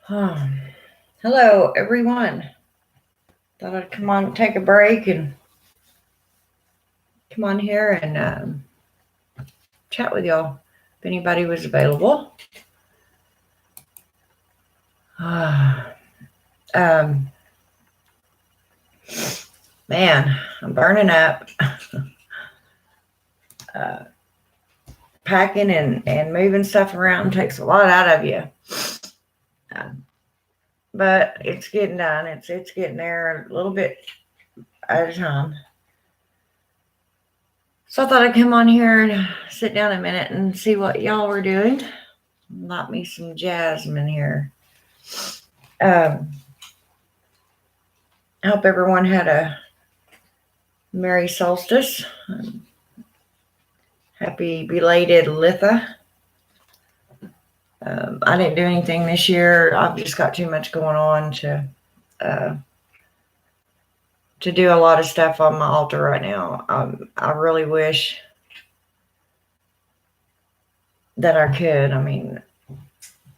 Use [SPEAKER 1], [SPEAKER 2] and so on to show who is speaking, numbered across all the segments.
[SPEAKER 1] Hello, everyone. Thought I'd come on, take a break, and come on here and chat with y'all if anybody was available. Um, Man, I'm burning up. uh, Packing and moving stuff around takes a lot out of you. Um, but it's getting done. It's getting there a little bit at a time. So I thought I'd come on here and sit down a minute and see what y'all were doing. Light me some jasmine here. Um, I hope everyone had a Merry solstice. Happy belated Litha. I didn't do anything this year. I've just got too much going on uh, to do a lot of stuff on my altar right now. I really wish that I could. I mean,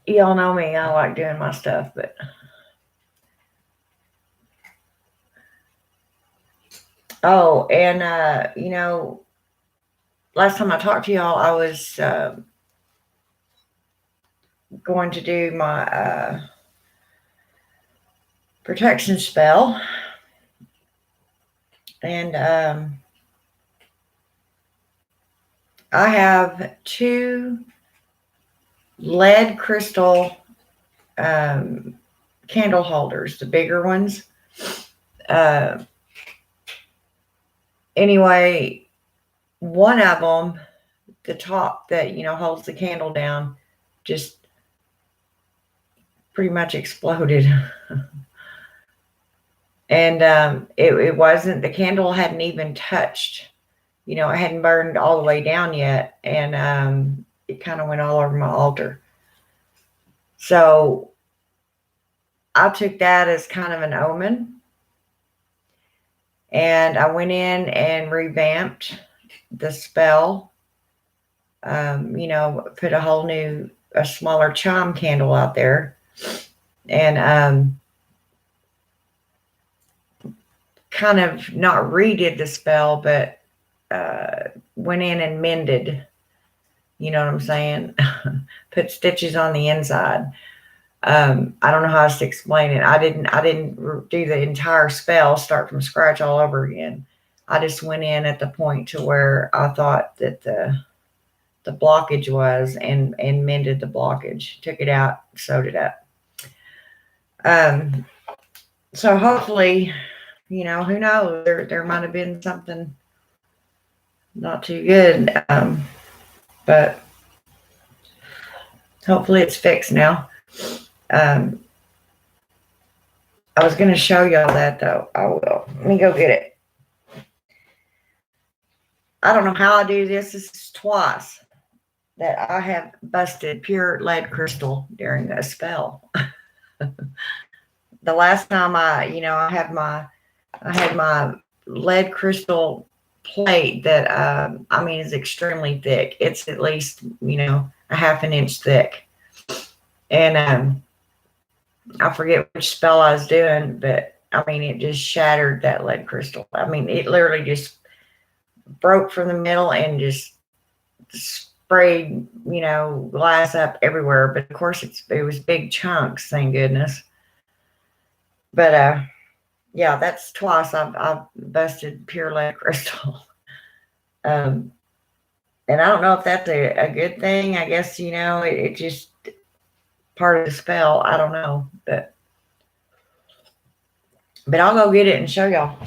[SPEAKER 1] y'all know me. I like doing my stuff, but and last time I talked to y'all, I was going to do my protection spell, and I have two lead crystal candle holders, the bigger ones. Anyway, one of them, the top that holds the candle down, just pretty much exploded. And it wasn't, the candle hadn't even touched, it hadn't burned all the way down yet, and it kind of went all over my altar. So I took that as kind of an omen, and I went in and revamped the spell. Put a smaller chime candle out there, and kind of not redid the spell, but went in and mended. You know what I'm saying? Put stitches on the inside. I don't know how else to explain it. I didn't do the entire spell, start from scratch all over again. I just went in at the point to where I thought that the blockage was, and mended the blockage. Took it out, sewed it up. So hopefully, who knows? There might have been something not too good, but hopefully it's fixed now. I was going to show y'all that, though. I will. Let me go get it. I don't know how I do this. This is twice that I have busted pure lead crystal during a spell. The last time I had my lead crystal plate that is extremely thick. It's at least a half an inch thick, and I forget which spell I was doing, but it just shattered that lead crystal. It literally just broke from the middle and just sprayed glass up everywhere. But of course it was big chunks, thank goodness. But yeah, that's twice I've busted pure lead crystal. And I don't know if that's a good thing. I guess it just part of the spell. I don't know, but I'll go get it and show y'all.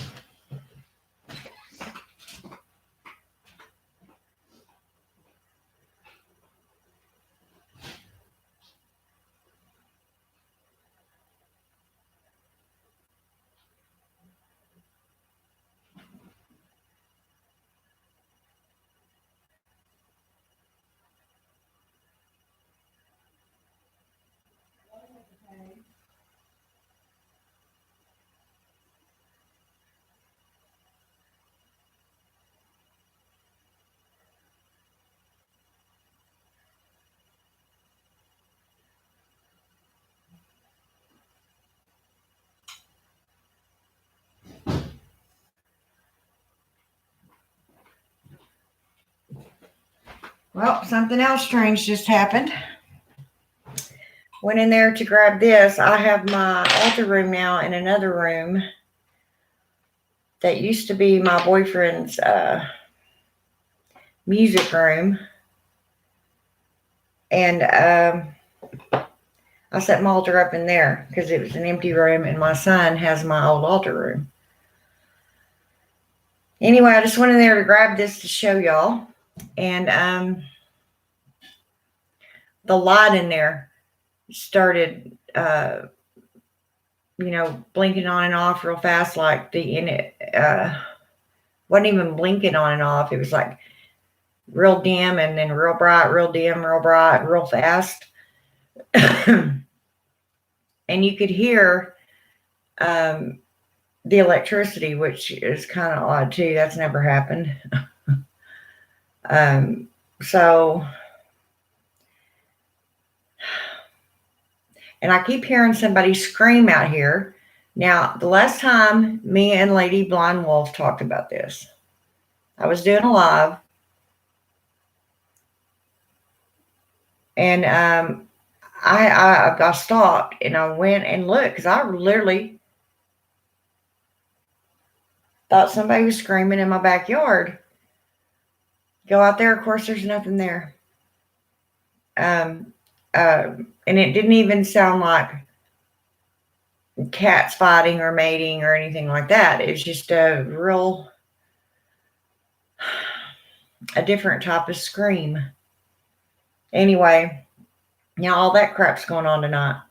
[SPEAKER 1] Well, something else strange just happened. Went in there to grab this. I have my altar room now in another room that used to be my boyfriend's music room. And I set my altar up in there because it was an empty room, and my son has my old altar room. Anyway, I just went in there to grab this to show y'all. And the light in there started, blinking on and off real fast, like wasn't even blinking on and off. It was like real dim and then real bright, real dim, real bright, real fast. And you could hear the electricity, which is kind of odd too. That's never happened. So, and I keep hearing somebody scream out here. Now, the last time me and Lady Blind Wolf talked about this, I was doing a live, and I stopped and I went and looked because I literally thought somebody was screaming in my backyard. Go out there, of course, there's nothing there. And it didn't even sound like cats fighting or mating or anything like that. It's just a different type of scream. Anyway, now all that crap's going on tonight.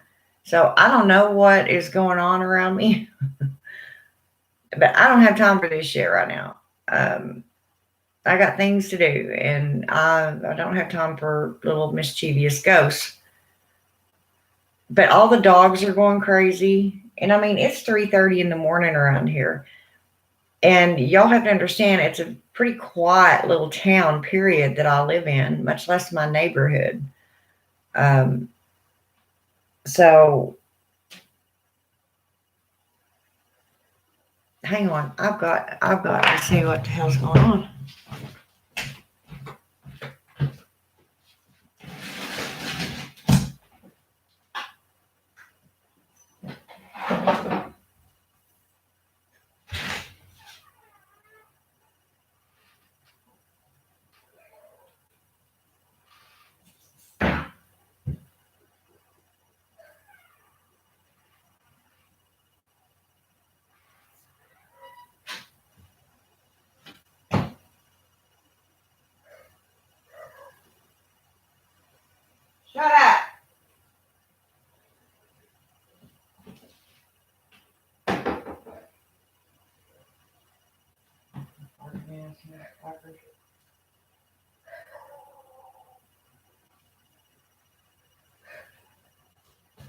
[SPEAKER 1] So I don't know what is going on around me, but I don't have time for this shit right now. I got things to do, and I don't have time for little mischievous ghosts. But all the dogs are going crazy. And I mean, it's 3:30 in the morning around here. And y'all have to understand, it's a pretty quiet little town, period, that I live in, much less my neighborhood. So hang on. I've got to see what the hell's going on. Shut up.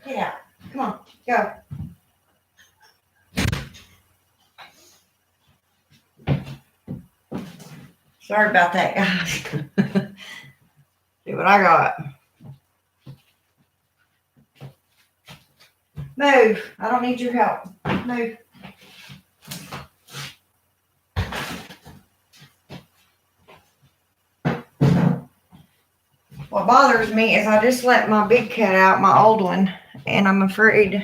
[SPEAKER 1] Get out. Come on, go. Sorry about that, guys. See what I got. Move. I don't need your help. Move. What bothers me is I just let my big cat out, my old one, and I'm afraid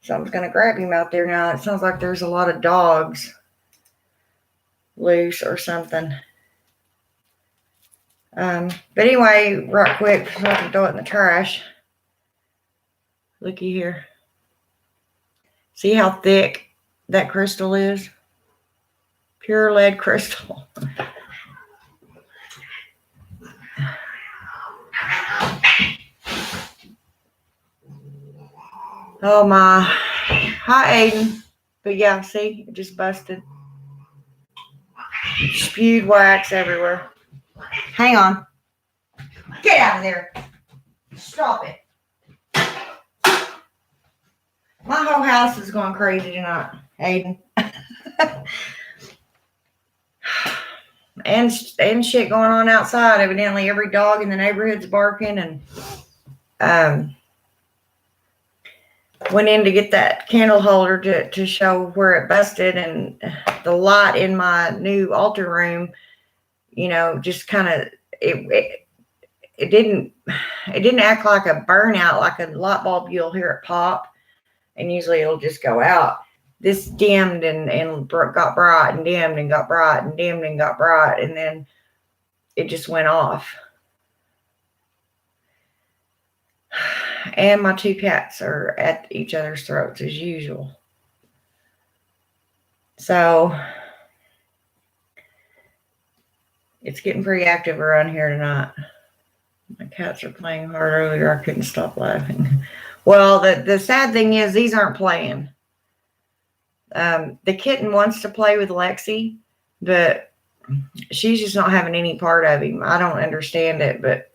[SPEAKER 1] something's going to grab him out there now. It sounds like there's a lot of dogs loose or something. But anyway, right quick, so I can throw it in the trash. Looky here. See how thick that crystal is? Pure lead crystal. Oh my. Hi, Aiden. But yeah, see, it just busted. Spewed wax everywhere. Hang on. Get out of there. Stop it. My whole house is going crazy tonight, Aiden. and shit going on outside. Evidently, every dog in the neighborhood's barking, and went in to get that candle holder to show where it busted, and the light in my new altar room, just kind of it didn't act like a burnout, like a light bulb you'll hear it pop, and usually it'll just go out. This dimmed and got bright and dimmed and got bright and dimmed and got bright, and then it just went off. And my two cats are at each other's throats as usual. So it's getting pretty active around here tonight. My cats are playing hard earlier. I couldn't stop laughing. Well, the sad thing is these aren't playing. The kitten wants to play with Lexi, but she's just not having any part of him. I don't understand it, but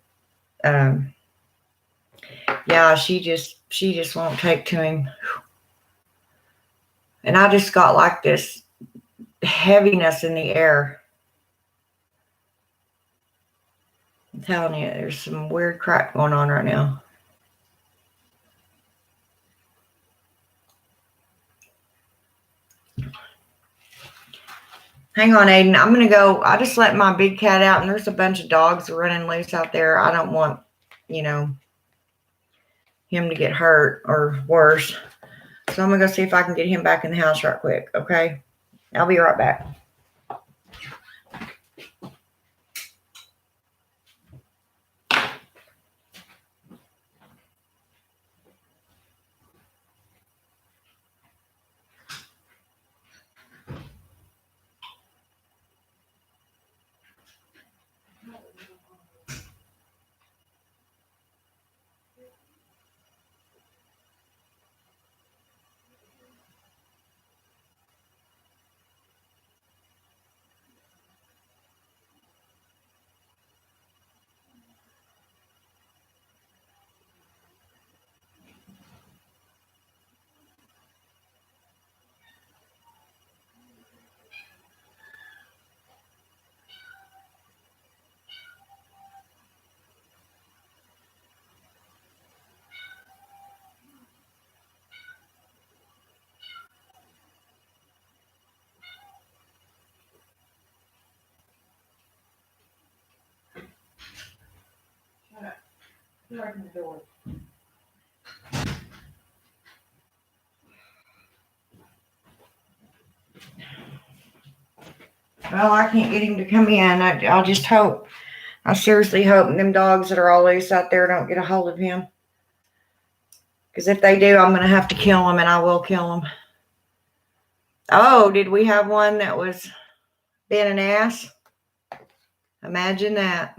[SPEAKER 1] yeah, she just won't take to him. And I just got like this heaviness in the air. I'm telling you, there's some weird crap going on right now. Hang on, Aiden. I'm going to go. I just let my big cat out, and there's a bunch of dogs running loose out there. I don't want, him to get hurt or worse. So I'm going to go see if I can get him back in the house right quick, okay? I'll be right back. Open the door. Well, I can't get him to come in. I'll just hope. I seriously hope them dogs that are all loose out there don't get a hold of him. Because if they do, I'm going to have to kill them, and I will kill them. Oh, did we have one that was being an ass? Imagine that.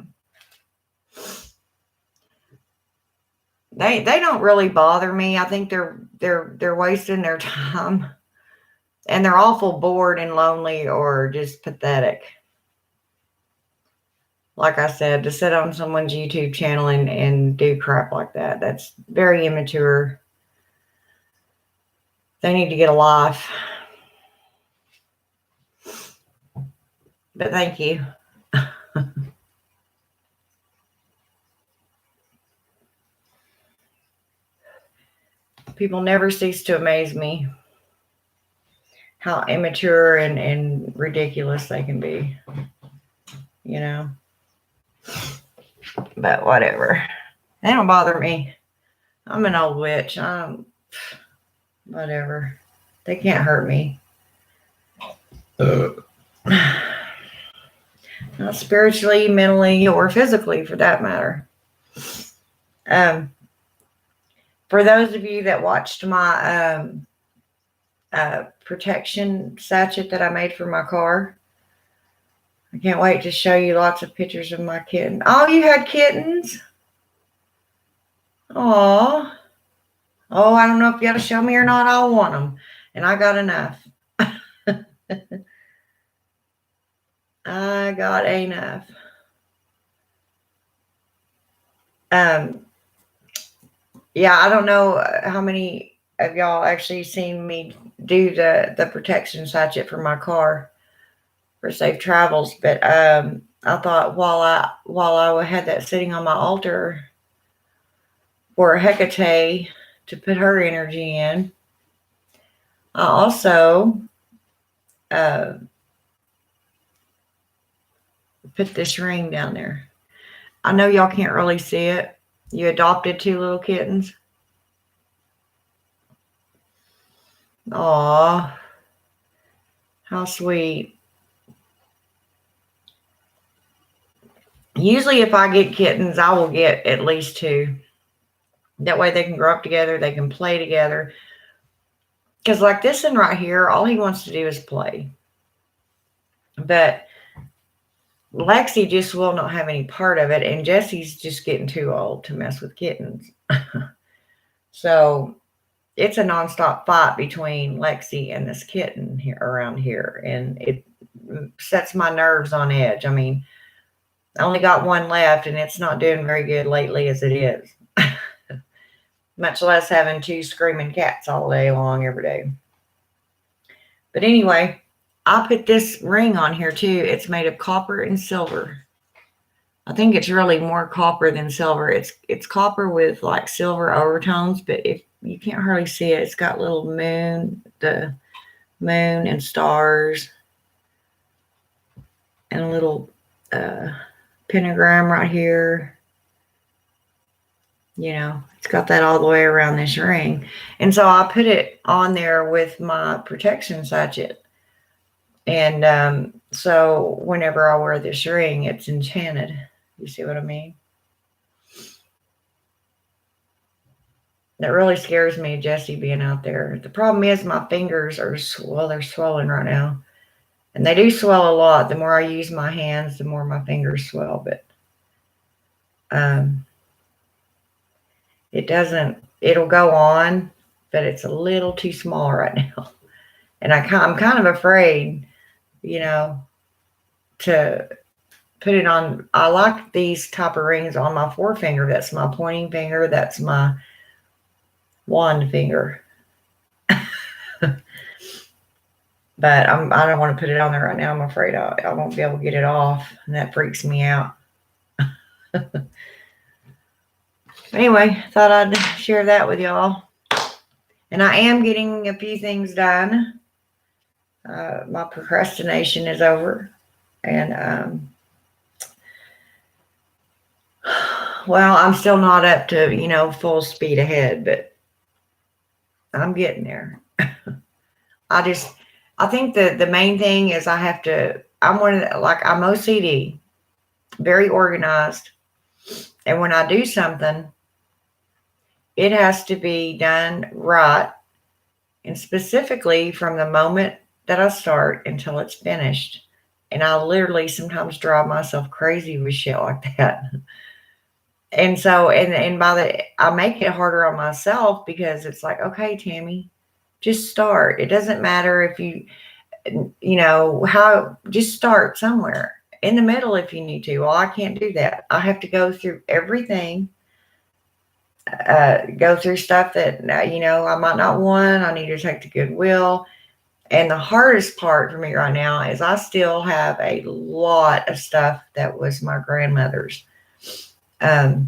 [SPEAKER 1] They don't really bother me. I think they're wasting their time. And they're awful bored and lonely or just pathetic. Like I said, to sit on someone's YouTube channel and do crap like that, that's very immature. They need to get a life. But thank you. People never cease to amaze me. How immature and ridiculous they can be. But whatever. They don't bother me. I'm an old witch. Whatever. They can't hurt me. Not spiritually, mentally, or physically for that matter. For those of you that watched my protection sachet that I made for my car, I can't wait to show you lots of pictures of my kitten. Oh, you had kittens? Aw. Oh, I don't know if you got to show me or not. I want them. And I got enough. I got enough. Yeah, I don't know how many of y'all actually seen me do the protection sachet for my car for safe travels, but I thought while I had that sitting on my altar for Hecate to put her energy in, I also put this ring down there. I know y'all can't really see it. You adopted 2 little kittens. Aw, how sweet. Usually if I get kittens, I will get at least 2. That way they can grow up together, they can play together. Because like this one right here, all he wants to do is play. But Lexi just will not have any part of it, and Jesse's just getting too old to mess with kittens. So it's a nonstop fight between Lexi and this kitten here around here, and it sets my nerves on edge. I mean, I only got one left, and it's not doing very good lately as it is. Much less having 2 screaming cats all day long every day. But anyway, I put this ring on here too. It's made of copper and silver. I think it's really more copper than silver. It's copper with like silver overtones, but if you can't hardly see it, it's got little the moon and stars, and a little pentagram right here. You know, it's got that all the way around this ring. And so I put it on there with my protection sachet. And so whenever I wear this ring, it's enchanted. You see what I mean? That really scares me, Jesse being out there. The problem is my fingers are, well, they're swollen right now. And they do swell a lot. The more I use my hands, the more my fingers swell. But it'll go on, but it's a little too small right now. And I'm kind of afraid, you know, to put it on. I like these type of rings on my forefinger. That's my pointing finger. That's my wand finger. But I don't want to put it on there right now. I'm afraid I won't be able to get it off, and that freaks me out. Anyway, thought I'd share that with y'all. And I am getting a few things done. My procrastination is over. And, well, I'm still not up to, full speed ahead, but I'm getting there. I think the main thing is I'm OCD, very organized. And when I do something, it has to be done right. And specifically from the moment that I start until it's finished. And I literally sometimes drive myself crazy with shit like that. And so, and I make it harder on myself because it's like, okay, Tammy, just start. It doesn't matter if just start somewhere in the middle if you need to. Well, I can't do that. I have to go through everything, go through stuff that, I might not want. I need to take the goodwill. And the hardest part for me right now is I still have a lot of stuff that was my grandmother's. I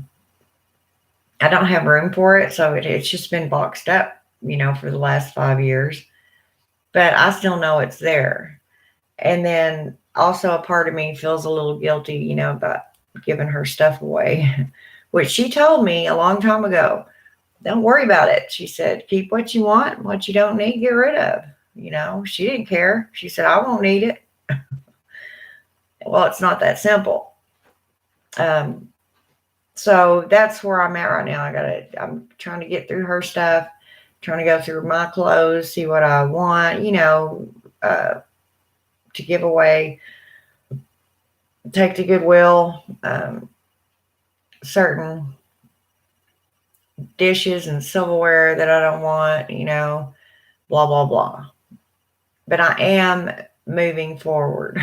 [SPEAKER 1] don't have room for it, so it's just been boxed up, for the last 5 years. But I still know it's there. And then also a part of me feels a little guilty, about giving her stuff away, which she told me a long time ago. Don't worry about it. She said, keep what you want, what you don't need, get rid of. She didn't care. She said, I won't need it. Well, it's not that simple. So that's where I'm at right now. I'm trying to get through her stuff, trying to go through my clothes, see what I want, to give away, take to Goodwill, certain dishes and silverware that I don't want, blah, blah, blah. But I am moving forward.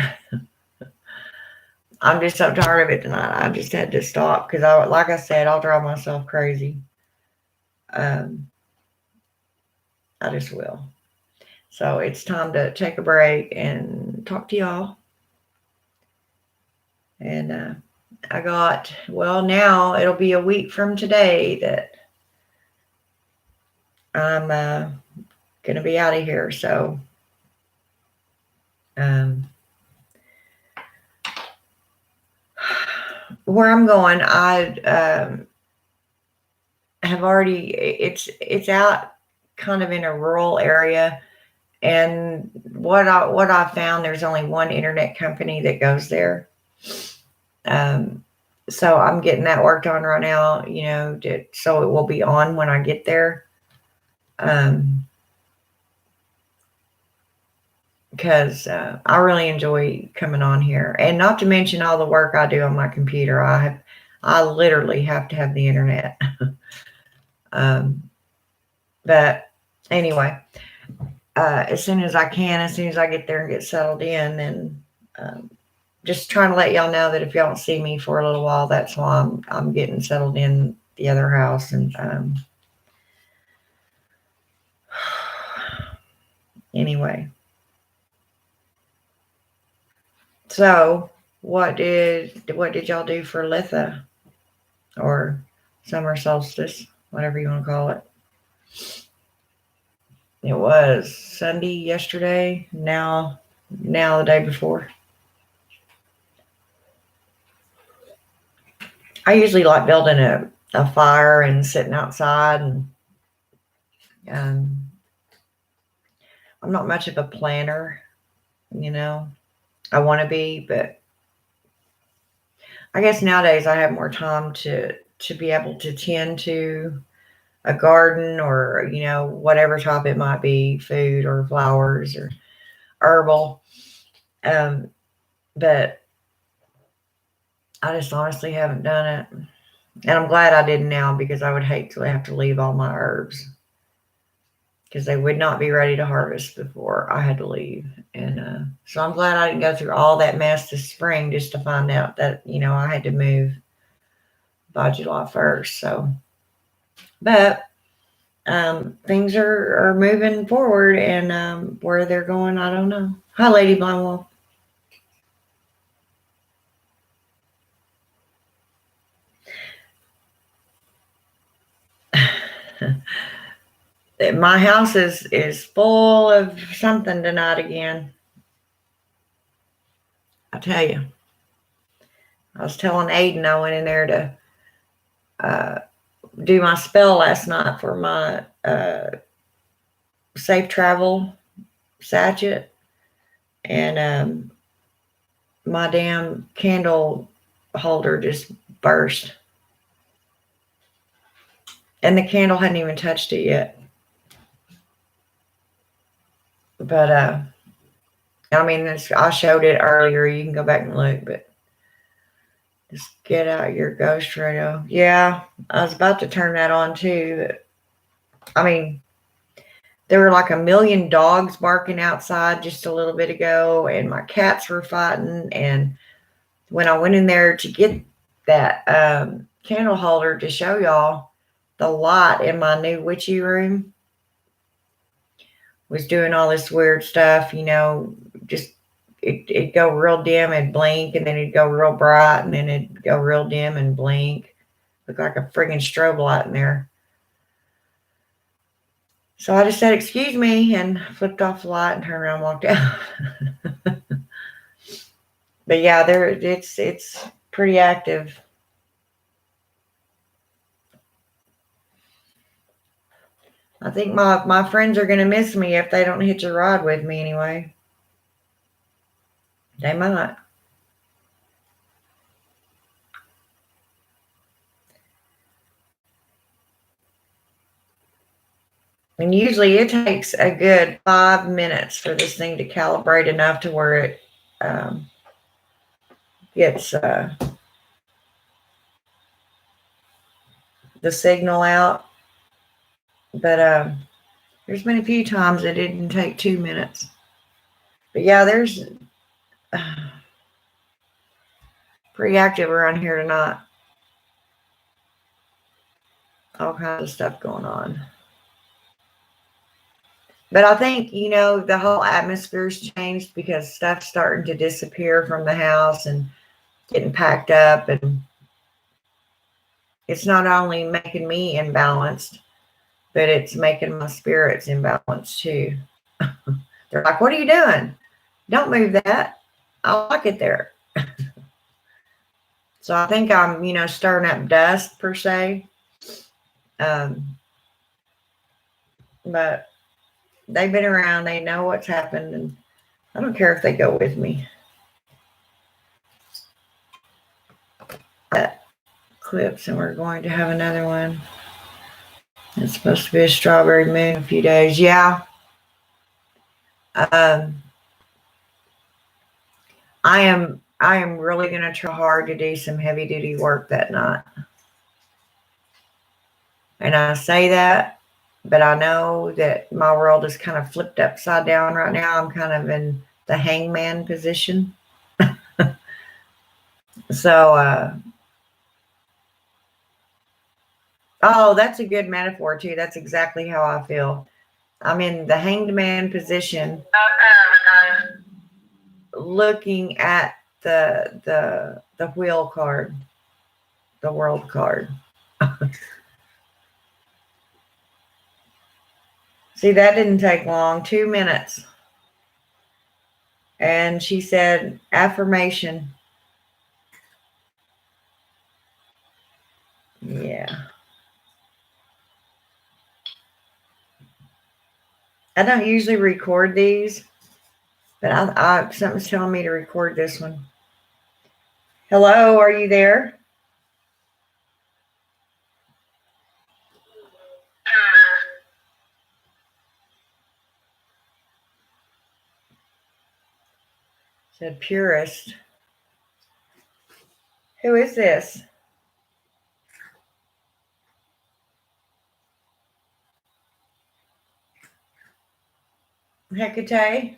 [SPEAKER 1] I'm just so tired of it tonight. I just had to stop because, like I said, I'll drive myself crazy. I just will. So it's time to take a break and talk to y'all. And now it'll be a week from today that I'm going to be out of here. So where I'm going, I have already. It's out kind of in a rural area, and what I found, there's only one internet company that goes there. Um, so I'm getting that worked on right now. So it will be on when I get there. Because I really enjoy coming on here, and not to mention all the work I do on my computer. I literally have to have the internet. um, but anyway, as soon as I can, as soon as I get there and get settled in, then just trying to let y'all know that if y'all don't see me for a little while, that's why I'm getting settled in the other house. And anyway, so what did y'all do for Litha, or summer solstice, whatever you want to call it? It was Sunday yesterday. Now the day before. I usually like building a fire and sitting outside, and I'm not much of a planner, you know. I want to be, but I guess nowadays I have more time to be able to tend to a garden, or whatever type it might be, food or flowers or herbal. But I just honestly haven't done it. And I'm glad I didn't now, because I would hate to have to leave all my herbs, because they would not be ready to harvest before I had to leave. And so I'm glad I didn't go through all that mess this spring just to find out that, I had to move by July 1st. So, but things are moving forward, and where they're going, I don't know. Hi, Lady Blind Wolf. My house is full of something tonight again. I tell you. I was telling Aiden I went in there to do my spell last night for my safe travel sachet, and my damn candle holder just burst, and the candle hadn't even touched it yet. But I mean, I showed it earlier. You can go back and look, but just get out your ghost radio. Yeah, I was about to turn that on too. I mean, there were like a million dogs barking outside just a little bit ago, and my cats were fighting. And when I went in there to get that candle holder to show y'all, the light in my new witchy room was doing all this weird stuff, just it'd go real dim and blink, and then it'd go real bright, and then it'd go real dim and blink. Looked like a friggin' strobe light in there. So I just said, "Excuse me," and flipped off the light and turned around and walked out. But yeah, it's pretty active. I think my friends are going to miss me if they don't hitch a ride with me anyway. They might. And usually it takes a good 5 minutes for this thing to calibrate enough to where it gets the signal out. But there's been a few times it didn't take 2 minutes. But yeah, there's pretty active around here tonight. All kinds of stuff going on. But I think, the whole atmosphere's changed, because stuff's starting to disappear from the house and getting packed up. And it's not only making me imbalanced, but it's making my spirits imbalanced too. They're like, "What are you doing? Don't move that. I like it there." So I think I'm, stirring up dust per se. But they've been around. They know what's happened. And I don't care if they go with me. That clips, and we're going to have another one. It's supposed to be a strawberry moon in a few days. Yeah. I am really going to try hard to do some heavy duty work that night. And I say that, but I know that my world is kind of flipped upside down right now. I'm kind of in the hangman position. So, oh, that's a good metaphor too. That's exactly how I feel. I'm in the hanged man position, looking at the wheel card, the world card. See, that didn't take long, 2 minutes. And she said, affirmation. Yeah. I don't usually record these, but something's telling me to record this one. Hello, are you there? Said purist. Who is this? Hecate?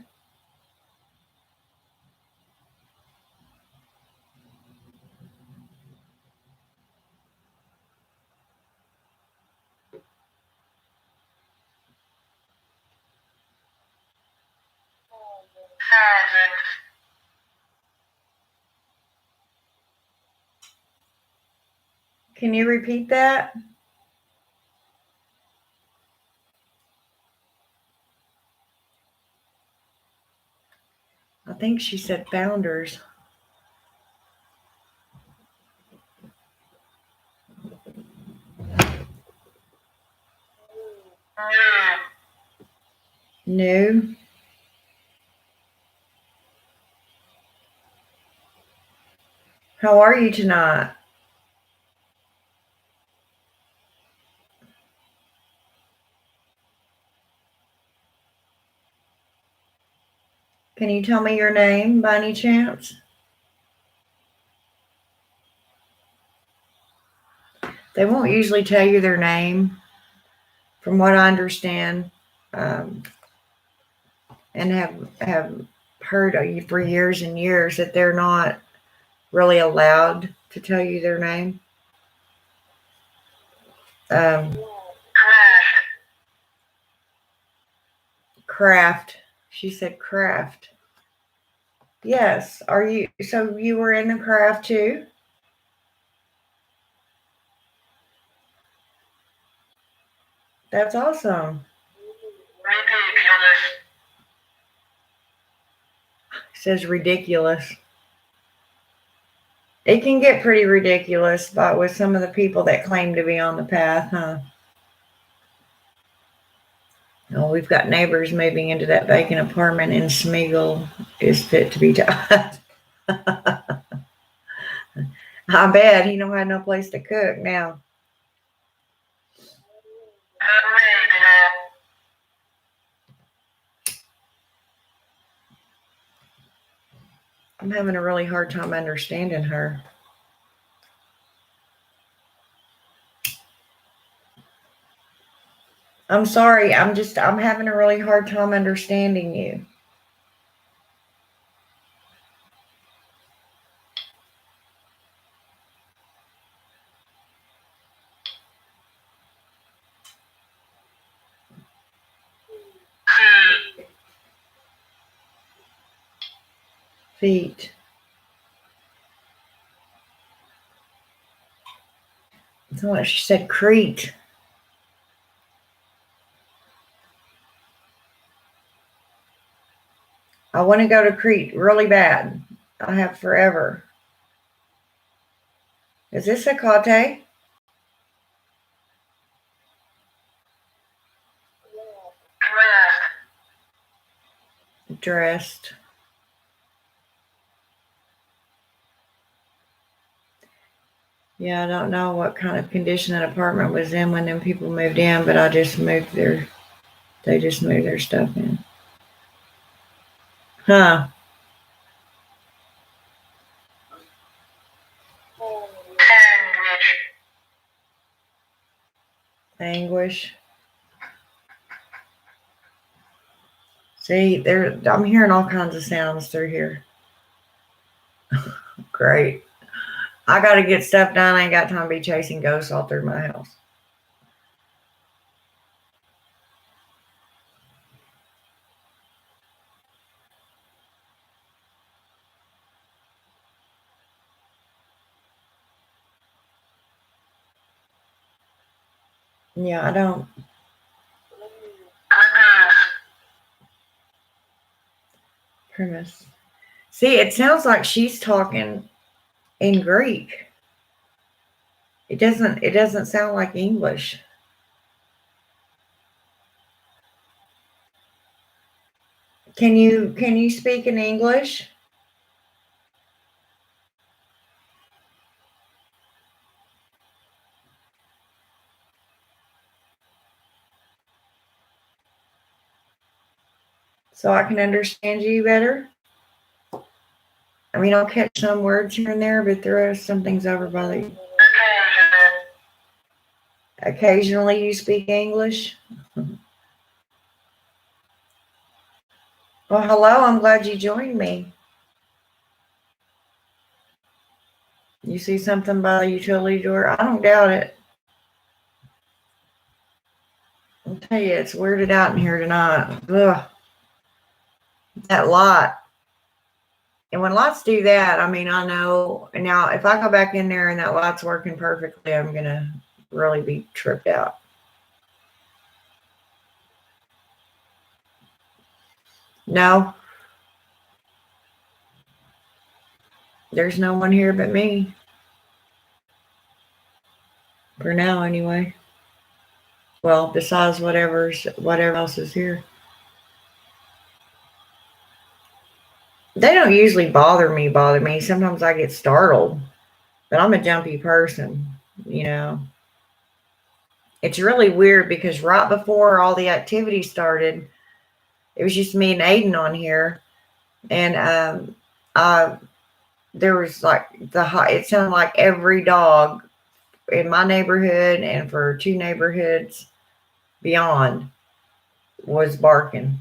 [SPEAKER 1] Can you repeat that? I think she said founders. New. How are you tonight? Can you tell me your name by any chance? They won't usually tell you their name, from what I understand, and have heard for years and years that they're not really allowed to tell you their name. Craft. She said craft. Yes. Are you? So you were in the craft too? That's awesome. Says ridiculous. It can get pretty ridiculous, but with some of the people that claim to be on the path, huh? Oh, we've got neighbors moving into that vacant apartment in Smeagol is fit to be tied. I bet he don't have no place to cook now. I'm having a really hard time understanding her. I'm sorry. I'm having a really hard time understanding you. Feet. That's what she said. Crete. I want to go to Crete really bad. I have forever. Is this a Kate? Dressed. Yeah, I don't know what kind of condition that apartment was in when them people moved in, but I just moved their they just moved their stuff in. Huh. Anguish. See, I'm hearing all kinds of sounds through here. Great. I gotta get stuff done. I ain't got time to be chasing ghosts all through my house. Yeah, I don't. Premise. See, it sounds like she's talking in Greek. It doesn't sound like English. Can you speak in English? So I can understand you better? I mean, I'll catch some words here and there, but there are some things over by the. Occasionally you speak English? Well, hello, I'm glad you joined me. You see something by the utility door? I don't doubt it. I'll tell you, it's weirded out in here tonight. Ugh, that lot. And when lots do that, I mean, I know now if I go back in there and that light's working perfectly, I'm going to really be tripped out. No, there's no one here but me. For now, anyway. Well, besides whatever else is here. They don't usually bother me. Sometimes I get startled, but I'm a jumpy person, you know. It's really weird because right before all the activity started, it was just me and Aiden on here, and I there was like it sounded like every dog in my neighborhood and for two neighborhoods beyond was barking.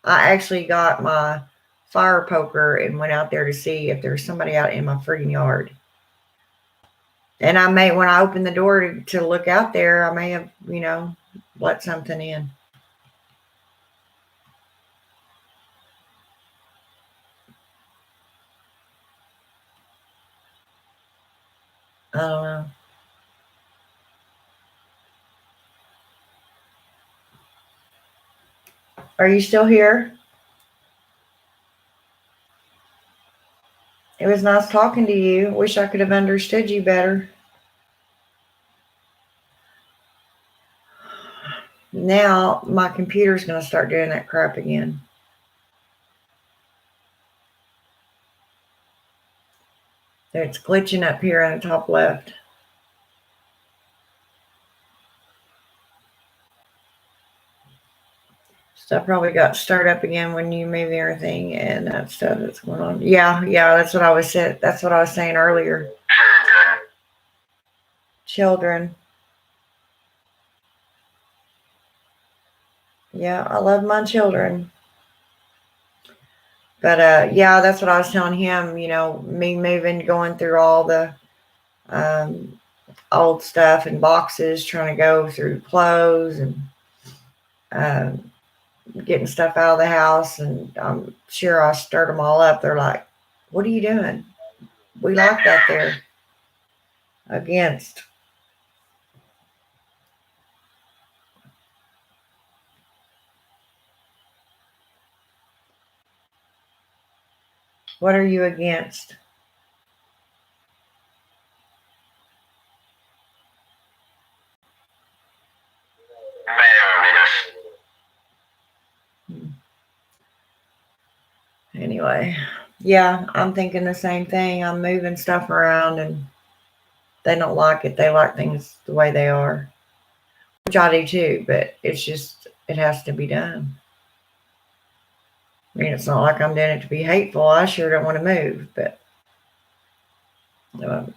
[SPEAKER 1] I actually got my fire poker and went out there to see if there was somebody out in my freaking yard. And when I opened the door to look out there, I may have, let something in. I don't know. Are you still here? It was nice talking to you. Wish I could have understood you better. Now my computer's going to start doing that crap again. It's glitching up here in the top left. Stuff probably got started up again when you move everything and that stuff that's going on. Yeah, that's what I was saying. That's what I was saying earlier. Children. Yeah, I love my children. But yeah, that's what I was telling him. Me moving, going through all the old stuff and boxes, trying to go through clothes and um, getting stuff out of the house. And I'm sure I stirred them all up. They're like, "What are you doing? We like that there." Against. What are you against? Anyway, yeah, I'm thinking the same thing. I'm moving stuff around and they don't like it. They like things the way they are, which I do too, but it's just, it has to be done. I mean, it's not like I'm doing it to be hateful. I sure don't want to move, but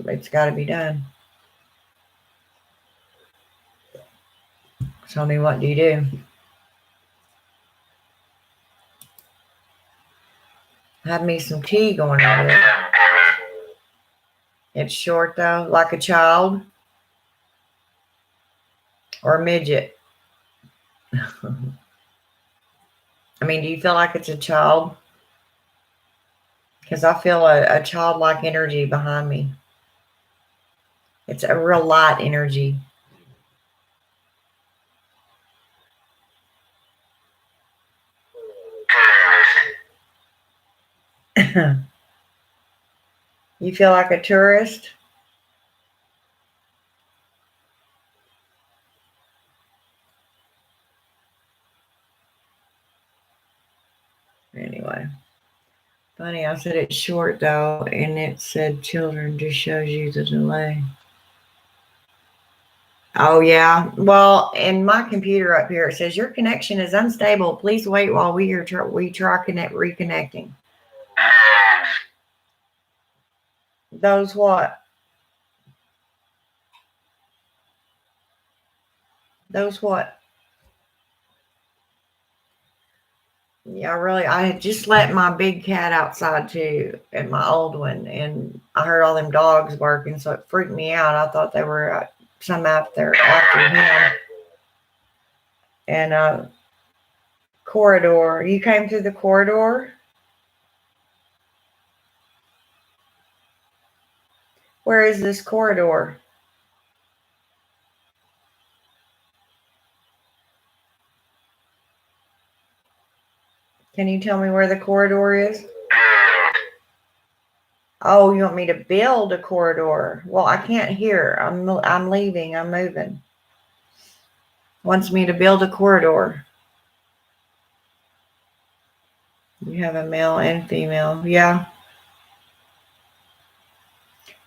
[SPEAKER 1] it's got to be done. Tell me, what do you do? Have me some tea going over there. It's short though, like a child or a midget. I mean, do you feel like it's a child? Because I feel a childlike energy behind me. It's a real light energy. You feel like a tourist? Anyway. Funny, I said it's short though, and it said children, just shows you the delay. Oh yeah. Well, in my computer up here, it says your connection is unstable. Please wait while we try reconnecting. Those what? Those what? Yeah, really. I had just let my big cat outside too, and my old one, and I heard all them dogs barking, so it freaked me out. I thought they were some out there after him. And corridor. You came through the corridor? Where is this corridor? Can you tell me where the corridor is? Oh, you want me to build a corridor? Well, I can't hear. I'm leaving. I'm moving. Wants me to build a corridor. You have a male and female. Yeah.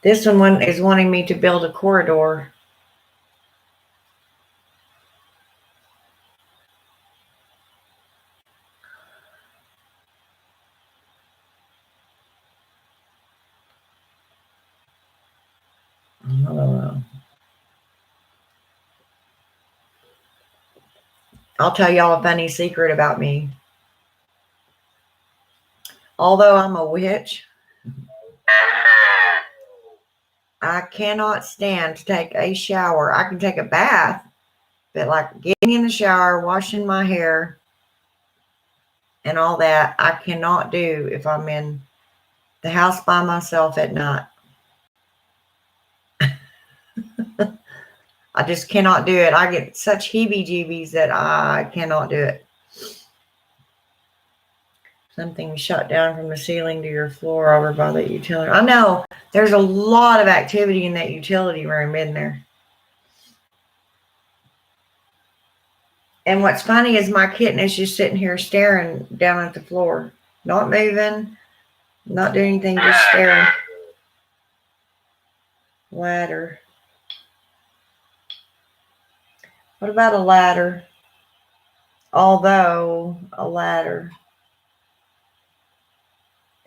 [SPEAKER 1] This one is wanting me to build a corridor. I don't know. I'll tell y'all a funny secret about me. Although I'm a witch, I cannot stand to take a shower. I can take a bath, but like getting in the shower, washing my hair, and all that, I cannot do if I'm in the house by myself at night. I just cannot do it. I get such heebie-jeebies that I cannot do it. Something shut down from the ceiling to your floor over by the utility. I know there's a lot of activity in that utility room, isn't there? And what's funny is my kitten is just sitting here staring down at the floor, not moving, not doing anything, just staring. Ladder. What about a ladder? Although a ladder.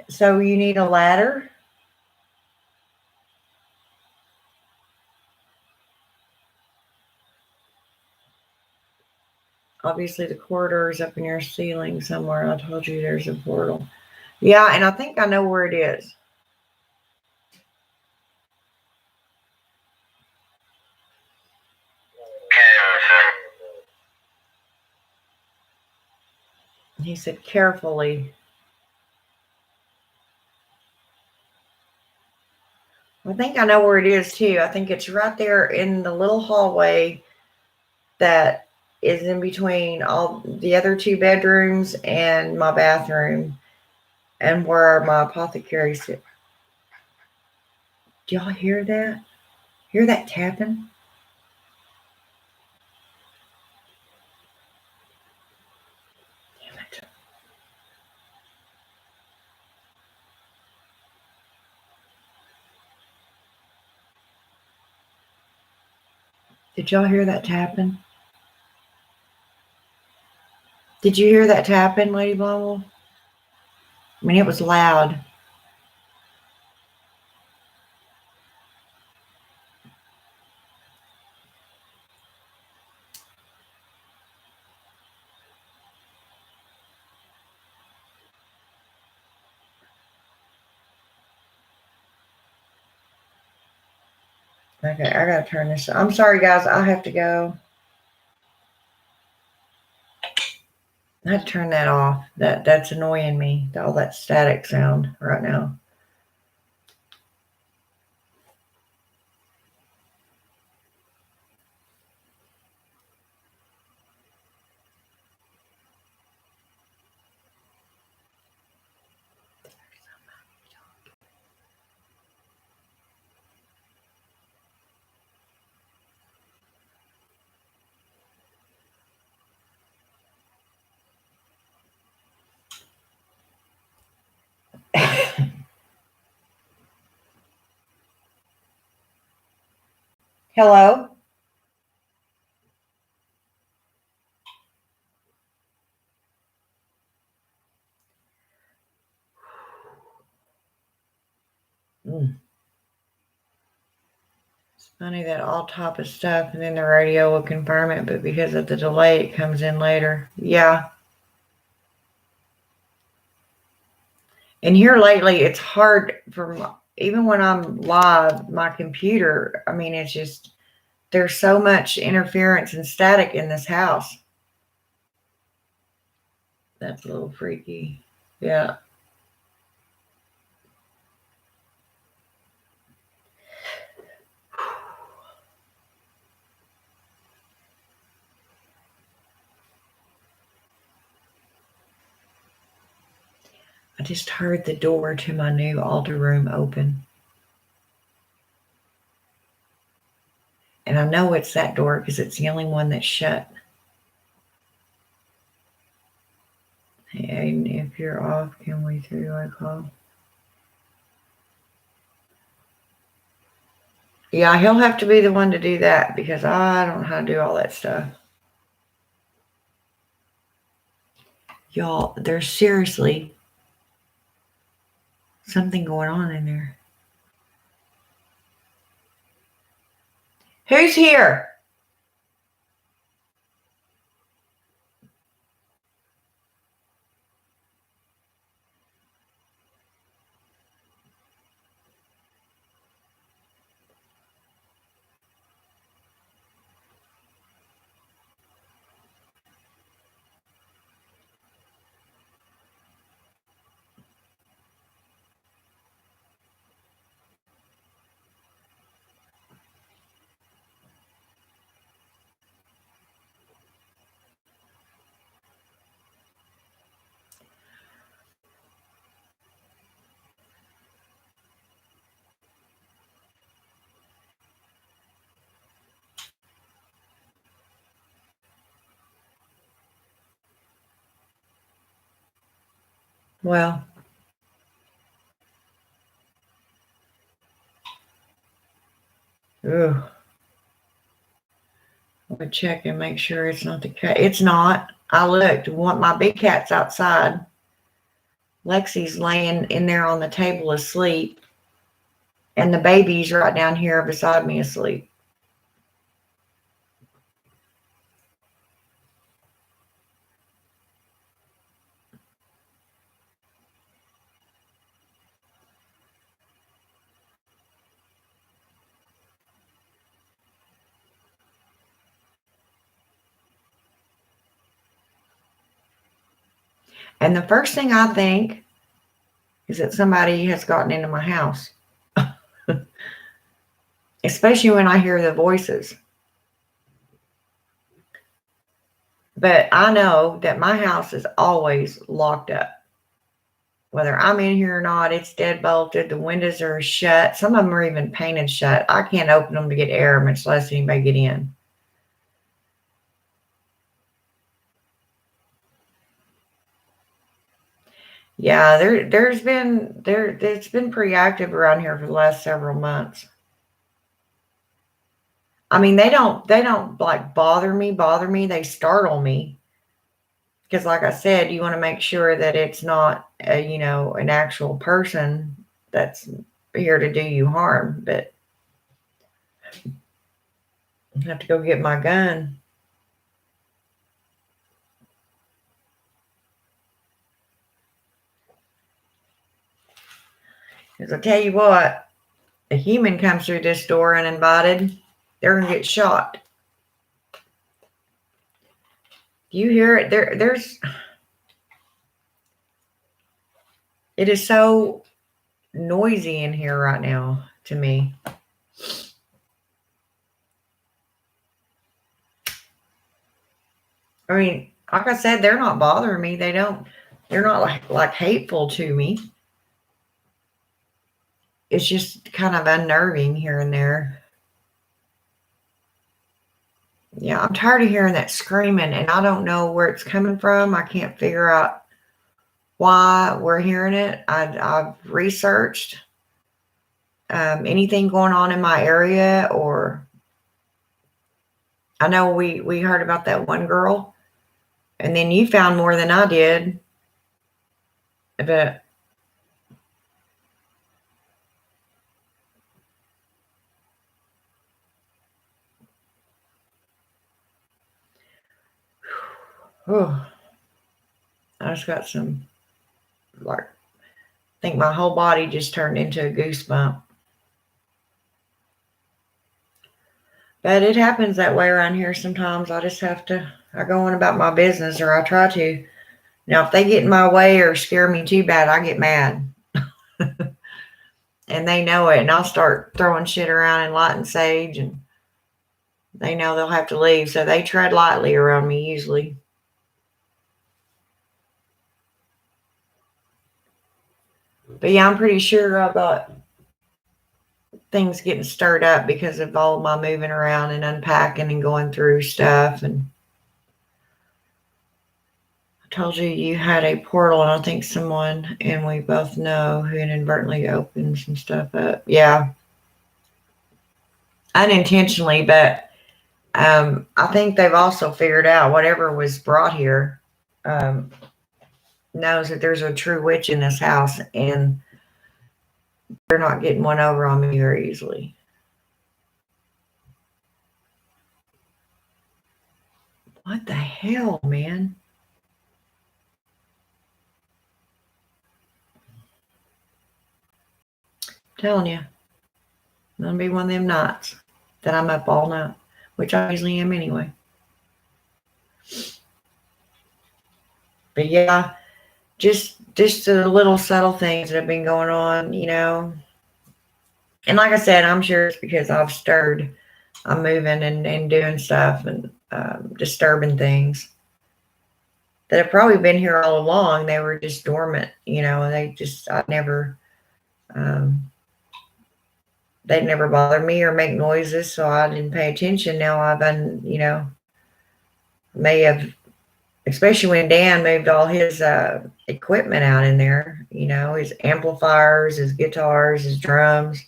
[SPEAKER 1] So you need a ladder? Obviously the corridor is up in your ceiling somewhere. I told you there's a portal. Yeah, and I think I know where it is. He said carefully. I think I know where it is too. I think it's right there in the little hallway that is in between all the other two bedrooms and my bathroom and where my apothecary sit. Do y'all hear that? Hear that tapping? Damn it. Did y'all hear that tapping? Did you hear that tapping, Lady Blonde? I mean, it was loud. Okay, I gotta turn this. I'm sorry, guys. I have to go. I have to turn that off. That's annoying me. All that static sound right now. Hello? Mm. It's funny that all top of stuff and then the radio will confirm it, but because of the delay, it comes in later. Yeah. And here lately, it's hard for even when I'm live, my computer, I mean, it's just, there's so much interference and static in this house. That's a little freaky. Yeah. I just heard the door to my new altar room open. And I know it's that door because it's the only one that's shut. And if you're off, can we through I call? Yeah, he'll have to be the one to do that because I don't know how to do all that stuff. Y'all, there's seriously something going on in there. Who's here? Well, ooh. I'm gonna check and make sure it's not the cat. It's not. I looked. Want my big cat's outside. Lexi's laying in there on the table asleep, and the baby's right down here beside me asleep. And the first thing I think is that somebody has gotten into my house, especially when I hear the voices. But I know that my house is always locked up. Whether I'm in here or not, it's dead bolted. The windows are shut. Some of them are even painted shut. I can't open them to get air, much less anybody get in. Yeah, it's been pretty active around here for the last several months. I mean, they don't like bother me. They startle me. Because like I said, you want to make sure that it's not an actual person that's here to do you harm. But I have to go get my gun. Because I tell you what, a human comes through this door uninvited, they're gonna get shot. Do you hear it? It is so noisy in here right now to me. I mean, like I said, they're not bothering me. They're not like hateful to me. It's just kind of unnerving here and there. Yeah, I'm tired of hearing that screaming, and I don't know where it's coming from. I can't figure out why we're hearing it. I've researched anything going on in my area, or I know we heard about that one girl, and then you found more than I did. But oh, I just got some, like, I think my whole body just turned into a goosebump. But it happens that way around here sometimes. I go on about my business, or I try to. Now, if they get in my way or scare me too bad, I get mad. And they know it. And I'll start throwing shit around and lighting sage. And they know they'll have to leave. So they tread lightly around me usually. But yeah, I'm pretty sure I got things getting stirred up because of all of my moving around and unpacking and going through stuff. And I told you had a portal, and I think someone, and we both know, who inadvertently opened some stuff up. Yeah, unintentionally, but I think they've also figured out whatever was brought here knows that there's a true witch in this house, and they're not getting one over on me very easily. What the hell, man? I'm telling you, it's gonna be one of them nights that I'm up all night, which I usually am anyway. But yeah, just the little subtle things that have been going on, And like I said, I'm sure it's because I'm moving and doing stuff and disturbing things that have probably been here all along. They were just dormant, they'd never bother me or make noises, so I didn't pay attention. Now may have, especially when Dan moved all his equipment out in there, his amplifiers, his guitars, his drums,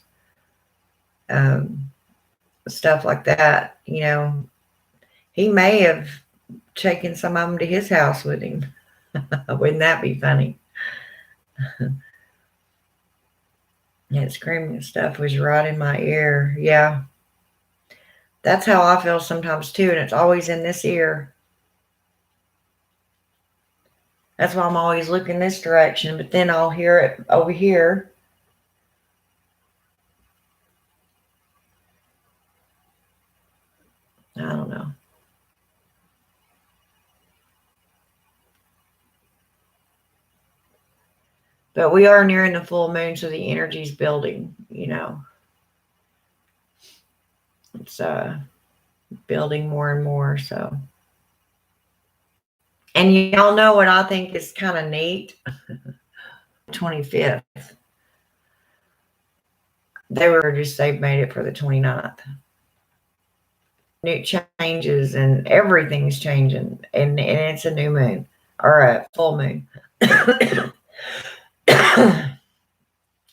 [SPEAKER 1] stuff like that. He may have taken some of them to his house with him. Wouldn't that be funny? Yeah, screaming and stuff was right in my ear. Yeah. That's how I feel sometimes too, and it's always in this ear. That's why I'm always looking this direction, but then I'll hear it over here. I don't know. But we are nearing the full moon, so the energy's building, It's building more and more, so. And y'all know what I think is kind of neat? 25th. They've made it for the 29th. New changes and everything's changing, and it's a new moon or a full moon.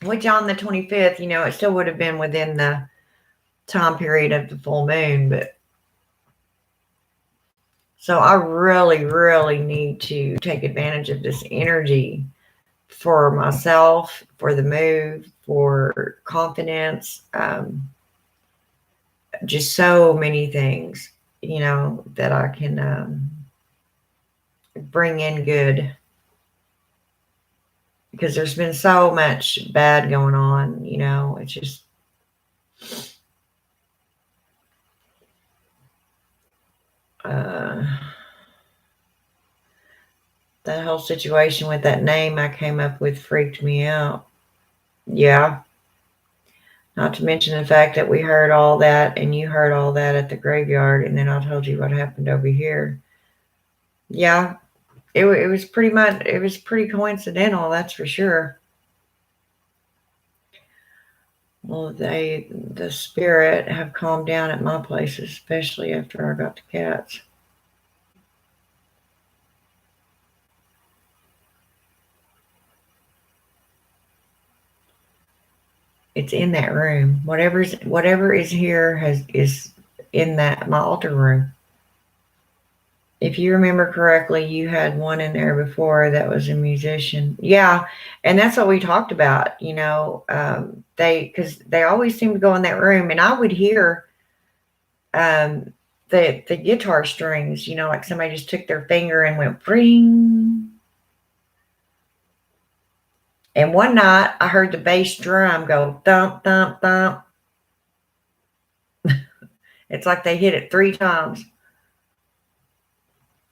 [SPEAKER 1] Which on the 25th, it still would have been within time period of the full moon. But so I really, really need to take advantage of this energy for myself, for the move, for confidence, just so many things, that I can bring in good, because there's been so much bad going on. It's just that whole situation with that name I came up with freaked me out. Yeah. Not to mention the fact that we heard all that and you heard all that at the graveyard, and then I told you what happened over here. Yeah, it was pretty coincidental, that's for sure. Well, the spirit have calmed down at my place, especially after I got the cats. It's in that room. Whatever is here is in my altar room. If you remember correctly, you had one in there before that was a musician. Yeah, and that's what we talked about. Because they always seem to go in that room, and I would hear um, the guitar strings. Like somebody just took their finger and went ring. And one night, I heard the bass drum go thump thump thump. It's like they hit it 3 times.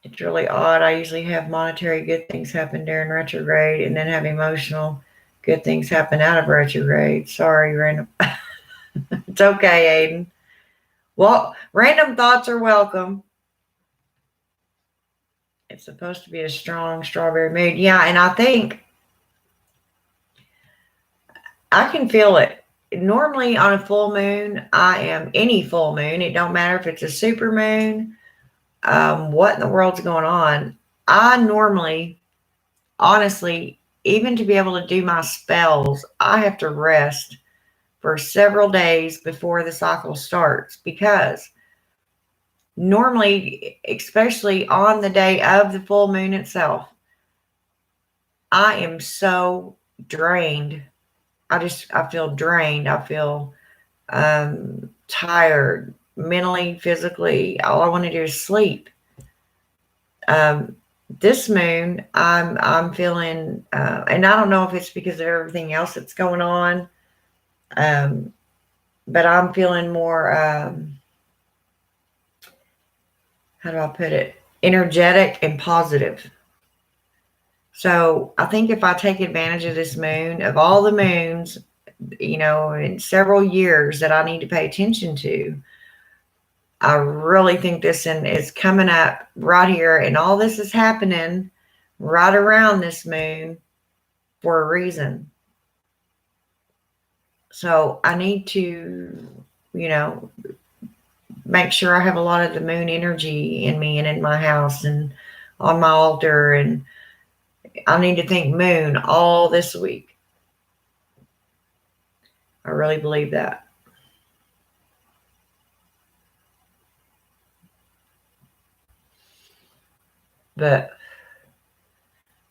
[SPEAKER 1] It's really odd. I usually have monetary good things happen during retrograde and then have emotional good things happen out of retrograde. Sorry, random. It's okay, Aiden. Well, random thoughts are welcome. It's supposed to be a strong strawberry mood. Yeah, and I think I can feel it. Normally on a full moon, any full moon, it don't matter if it's a super moon, what in the world's going on. I normally, honestly, even to be able to do my spells, I have to rest for several days before the cycle starts, because normally, especially on the day of the full moon itself, I am so drained. I feel drained. I feel tired, mentally, physically. All I want to do is sleep. This moon, I'm feeling, and I don't know if it's because of everything else that's going on, but I'm feeling more, how do I put it, energetic and positive. So I think if I take advantage of this moon, of all the moons, in several years that I need to pay attention to, I really think this is coming up right here, and all this is happening right around this moon for a reason. So I need to, make sure I have a lot of the moon energy in me and in my house and on my altar, and I need to think moon all this week. I really believe that. But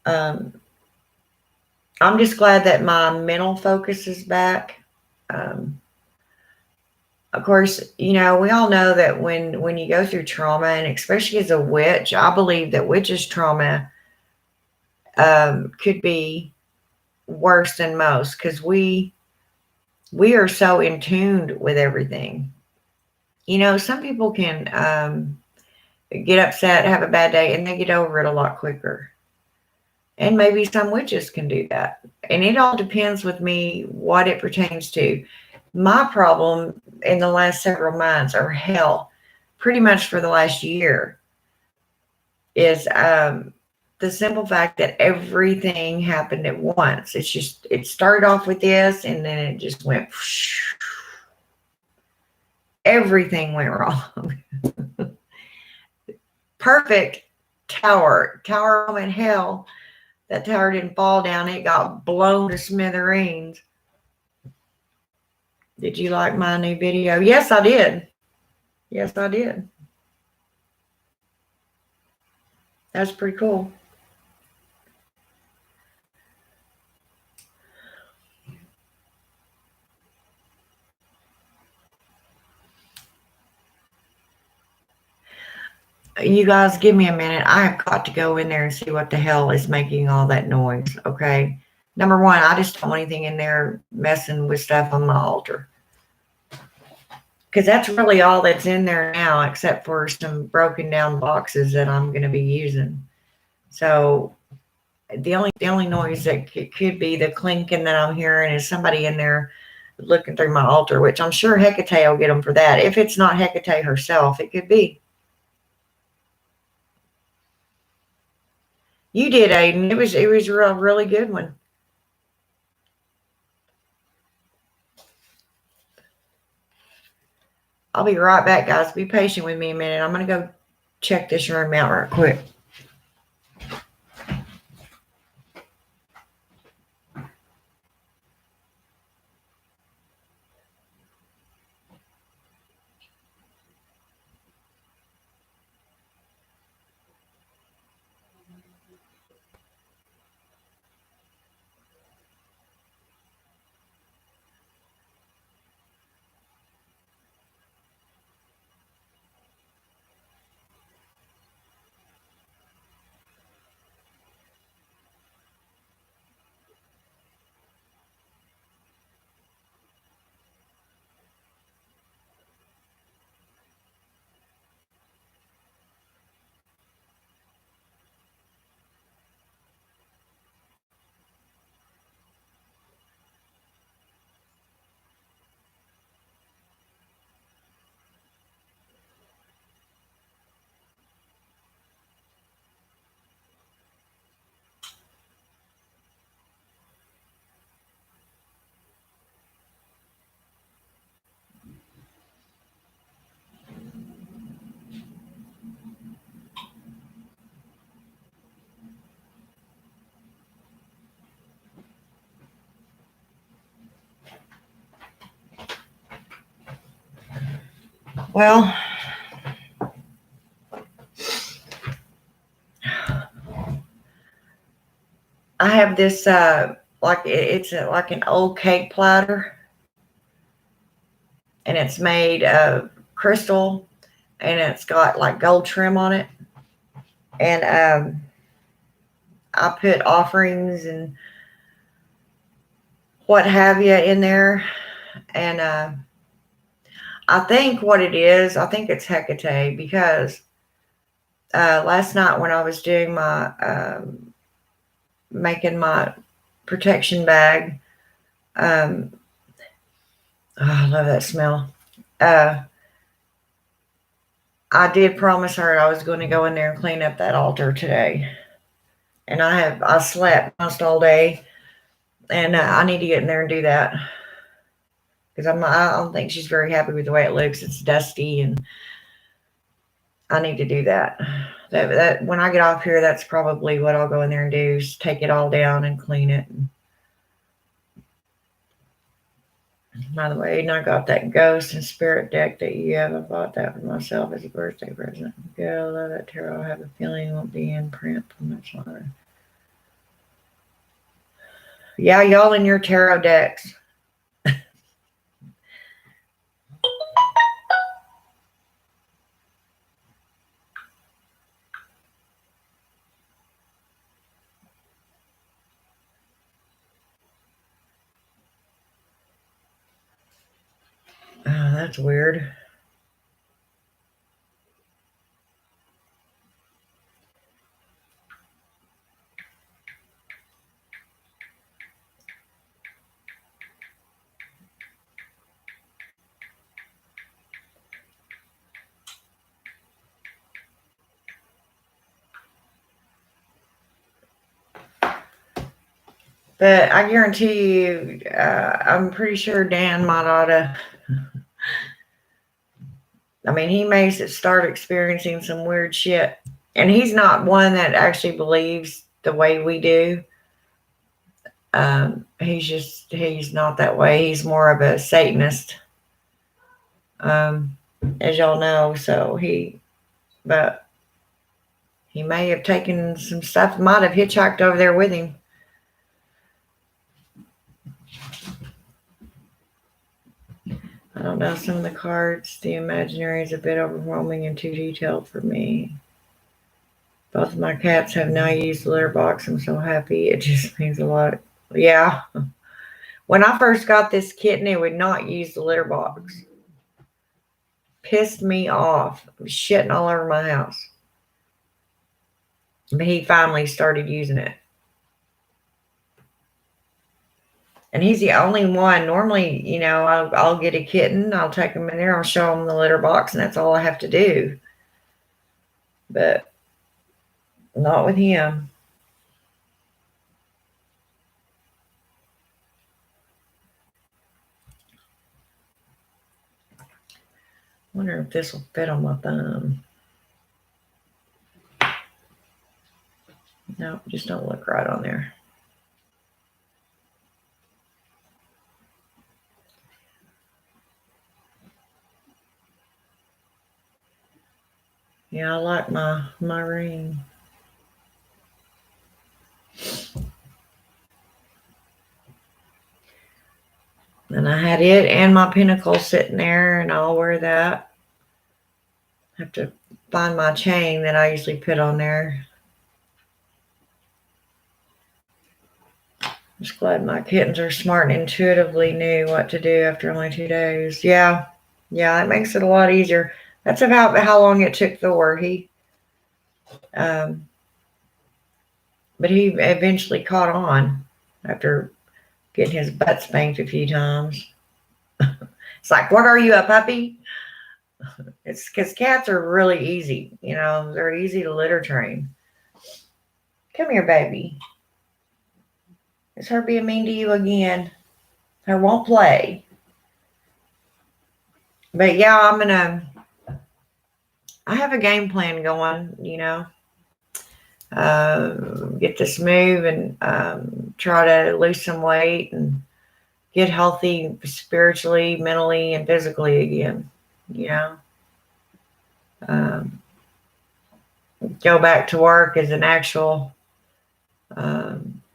[SPEAKER 1] I'm just glad that my mental focus is back. Of course, we all know that when you go through trauma, and especially as a witch, I believe that witches' trauma could be worse than most, because we are so in tune with everything. Some people can get upset, have a bad day, and they get over it a lot quicker. And maybe some witches can do that. And it all depends with me what it pertains to. My problem in the last several months, or hell, pretty much for the last year, is the simple fact that everything happened at once. It started off with this, and then it just went, everything went wrong. Perfect tower in hell. That tower didn't fall down. It got blown to smithereens. Did you like my new video? Yes, I did. Yes, I did. That's pretty cool. You guys, give me a minute. I have got to go in there and see what the hell is making all that noise, okay? Number one, I just don't want anything in there messing with stuff on my altar. Because that's really all that's in there now, except for some broken down boxes that I'm going to be using. So the only noise that could be the clinking that I'm hearing is somebody in there looking through my altar, which I'm sure Hecate will get them for that. If it's not Hecate herself, it could be. You did, Aiden. It was a really good one. I'll be right back, guys. Be patient with me a minute. I'm going to go check this room out right quick. Well, I have this like it's like an old cake platter, and it's made of crystal, and it's got like gold trim on it, and I put offerings and what have you in there, and I think what it is, I think it's Hecate, because last night when I was doing my making my protection bag, oh, I love that smell. I did promise her I was going to go in there and clean up that altar today, and I slept almost all day, and I need to get in there and do that, because I don't think she's very happy with the way it looks. It's dusty, and I need to do that. That when I get off here, that's probably what I'll go in there and do, is take it all down and clean it. By the way, I got that ghost and spirit deck that you have. I bought that for myself as a birthday present. Good, I love that tarot. I have a feeling it won't be in print for much longer. Yeah, y'all in your tarot decks. Oh, that's weird. But I guarantee you, I'm pretty sure Dan might ought to. I mean, he may start experiencing some weird shit. And he's not one that actually believes the way we do. He's not that way. He's more of a Satanist, as y'all know. But he may have taken some stuff, might have hitchhiked over there with him. I don't know some of the cards. The imaginary is a bit overwhelming and too detailed for me. Both of my cats have now used the litter box. I'm so happy. It just means a lot. Yeah. When I first got this kitten, it would not use the litter box. Pissed me off. I was shitting all over my house. But he finally started using it. And he's the only one. Normally, I'll get a kitten. I'll take him in there. I'll show him the litter box, and that's all I have to do. But not with him. Wonder if this will fit on my thumb. No, just don't look right on there. Yeah, I like my ring. And I had it and my pinnacle sitting there, and I'll wear that. Have to find my chain that I usually put on there. Just glad my kittens are smart and intuitively knew what to do after only 2 days. Yeah, that makes it a lot easier. That's about how long it took Thor. But he eventually caught on after getting his butt spanked a few times. It's like, what are you, a puppy? It's because cats are really easy. They're easy to litter train. Come here, baby. Is her being mean to you again? Her won't play. But yeah, I have a game plan going, get this move and try to lose some weight and get healthy spiritually, mentally, and physically again, go back to work as an actual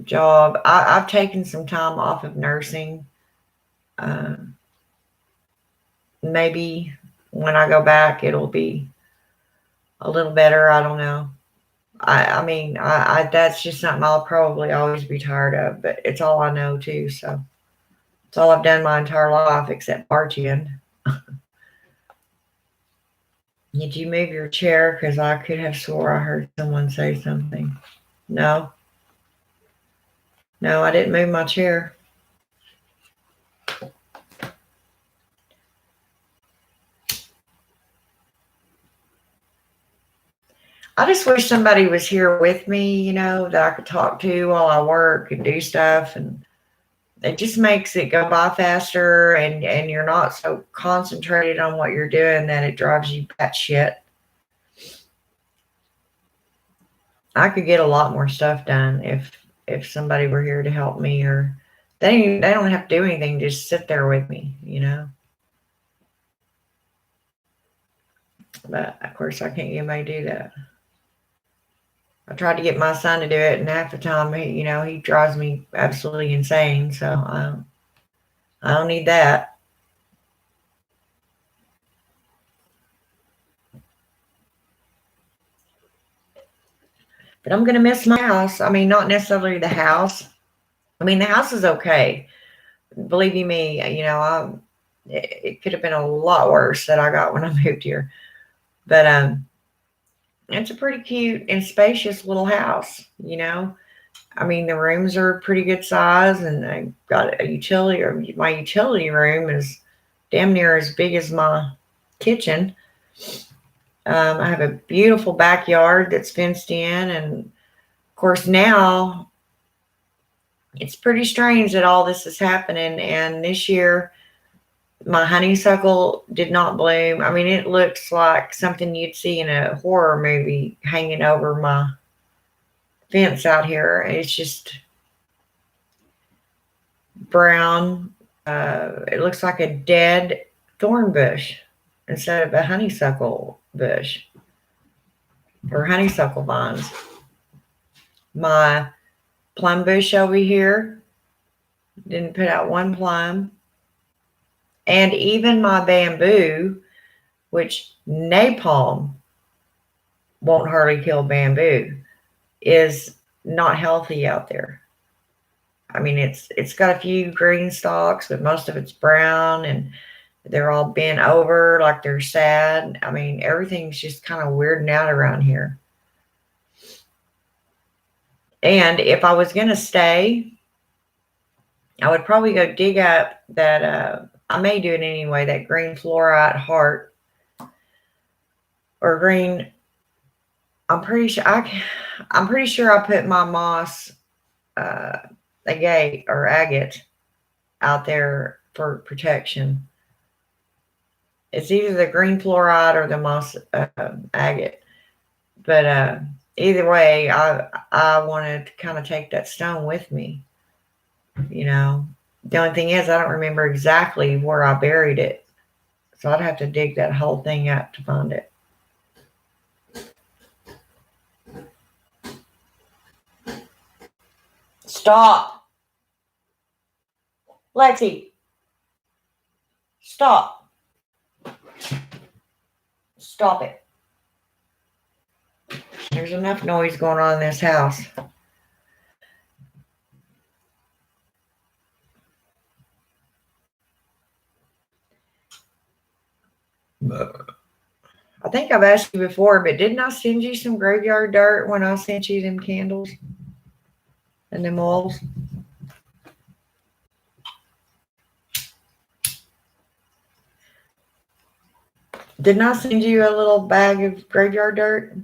[SPEAKER 1] job. I've taken some time off of nursing. Maybe when I go back, it'll be a little better. I don't know. I mean, that's just something I'll probably always be tired of, but it's all I know too. So it's all I've done my entire life except bartend. Did you move your chair? Because I could have swore I heard someone say something. No, I didn't move my chair. I just wish somebody was here with me, that I could talk to while I work and do stuff. And it just makes it go by faster, and you're not so concentrated on what you're doing that it drives you batshit. I could get a lot more stuff done if somebody were here to help me, or they don't have to do anything, just sit there with me, But of course I can't get anybody to do that. I tried to get my son to do it, and half the time he drives me absolutely insane. So I don't need that. But I'm gonna miss my house. I mean, not necessarily the house. I mean, the house is okay. Believe you me, it could have been a lot worse that I got when I moved here. But it's a pretty cute and spacious little house, I mean, the rooms are pretty good size, and I got a utility, or my utility room is damn near as big as my kitchen. I have a beautiful backyard that's fenced in, and of course now it's pretty strange that all this is happening. And this year my honeysuckle did not bloom. I mean, it looks like something you'd see in a horror movie hanging over my fence out here. It's just, brown. It looks like a dead thorn bush instead of a honeysuckle bush or honeysuckle vines. My plum bush over here didn't put out one plum. And even my bamboo, which napalm won't hardly kill bamboo, is not healthy out there. I mean, it's got a few green stalks, but most of it's brown and they're all bent over like they're sad. I mean, everything's just kind of weirding out around here. And if I was going to stay, I would probably go dig up that, I may do it anyway, that green fluorite heart or green. I'm pretty sure I put my moss, agate or agate out there for protection. It's either the green fluorite or the moss agate. But either way, I wanted to kind of take that stone with me. You know, the only thing is I don't remember exactly where I buried it. So I'd have to dig that whole thing up to find it. Stop. Lexi. Stop. Stop it. There's enough noise going on in this house. I think I've asked you before, but didn't I send you some graveyard dirt when I sent you them candles and them oils? Didn't I send you a little bag of graveyard dirt?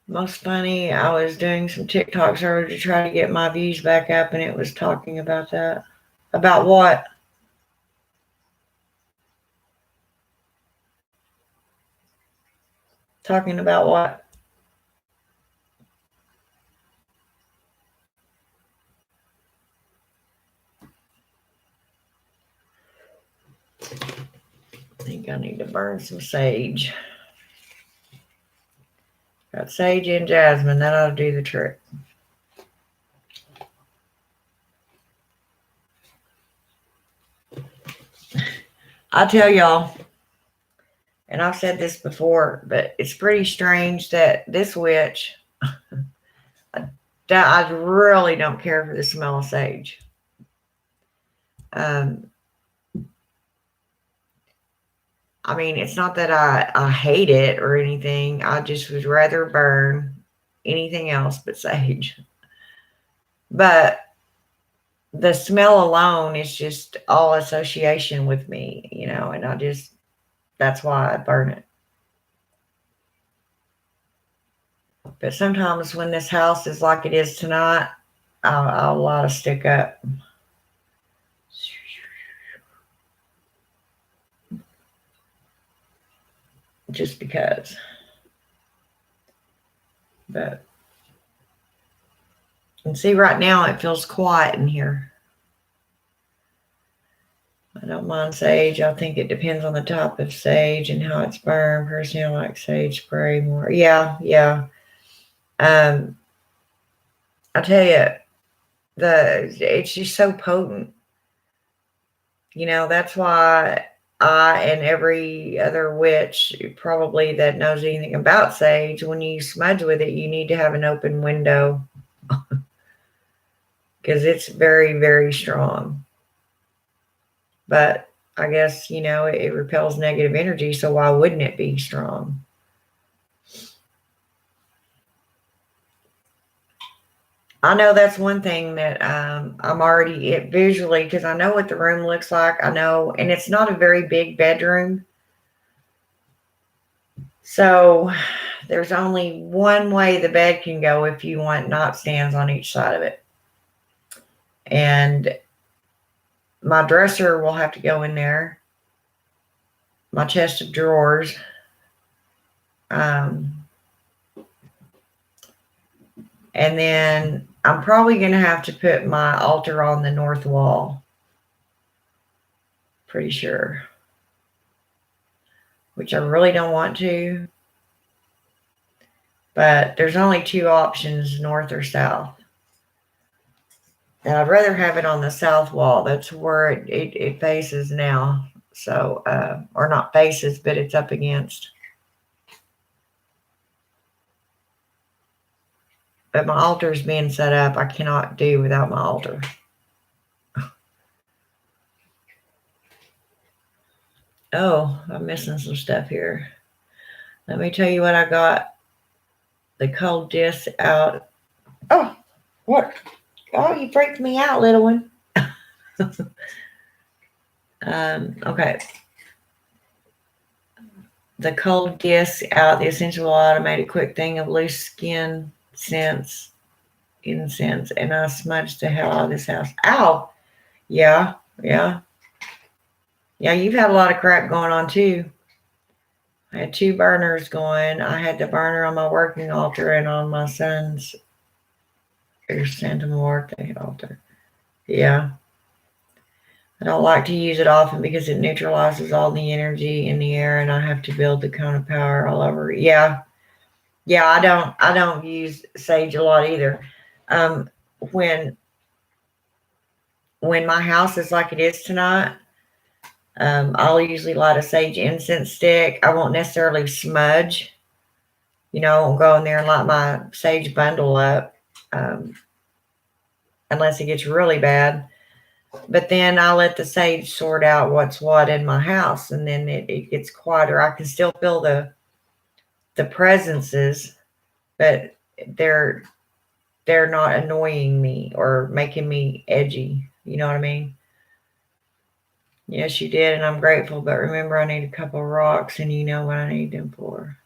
[SPEAKER 1] Most funny, I was doing some TikToks earlier to try to get my views back up, and it was talking about that. About what? Talking about what? I think I need to burn some sage. Got sage and jasmine. That ought to do the trick. I tell y'all, and I've said this before, but it's pretty strange that this witch, I really don't care for the smell of sage. I mean, it's not that I hate it or anything. I just would rather burn anything else but sage. But the smell alone is just all association with me, you know, and that's why I burn it. But sometimes when this house is like it is tonight, I'll light a stick up. Just because. But, and see, right now it feels quiet in here. I don't mind sage. I think it depends on the type of sage and how it's burned. Personally, I like sage spray more. Yeah. I tell you, it's just so potent. You know, that's why I and every other witch probably that knows anything about sage, when you smudge with it, you need to have an open window because it's very, very strong. But I guess, you know, it repels negative energy, so why wouldn't it be strong? I know that's one thing that I'm already visually, because I know what the room looks like. I know, and it's not a very big bedroom. So there's only one way the bed can go if you want nightstands on each side of it. And my dresser will have to go in there. My chest of drawers. And then I'm probably going to have to put my altar on the north wall. Pretty sure. Which I really don't want to. But there's only two options, north or south. And I'd rather have it on the south wall. That's where it faces now. So, or not faces, but it's up against. But my altar is being set up. I cannot do without my altar. Oh, I'm missing some stuff here. Let me tell you what I got. The cold disc out. Oh, what? Oh, you freaked me out, little one. Okay. The cold disc out, the essential automated quick thing of loose skin incense, and I smudged the hell out of this house. Ow! Yeah. Yeah, you've had a lot of crap going on too. I had two burners going. I had the burner on my working altar and on my son's Santa Muerte altar. Yeah. I don't like to use it often because it neutralizes all the energy in the air and I have to build the cone of power all over. Yeah. Yeah, I don't use sage a lot either. When my house is like it is tonight, I'll usually light a sage incense stick. I won't necessarily smudge. I'll go in there and light my sage bundle up, unless it gets really bad. But then I let the sage sort out what's what in my house, and then it gets quieter. I can still feel the presences, but they're not annoying me or making me edgy. You know what I mean? Yes, you did, and I'm grateful. But remember, I need a couple of rocks, and you know what I need them for.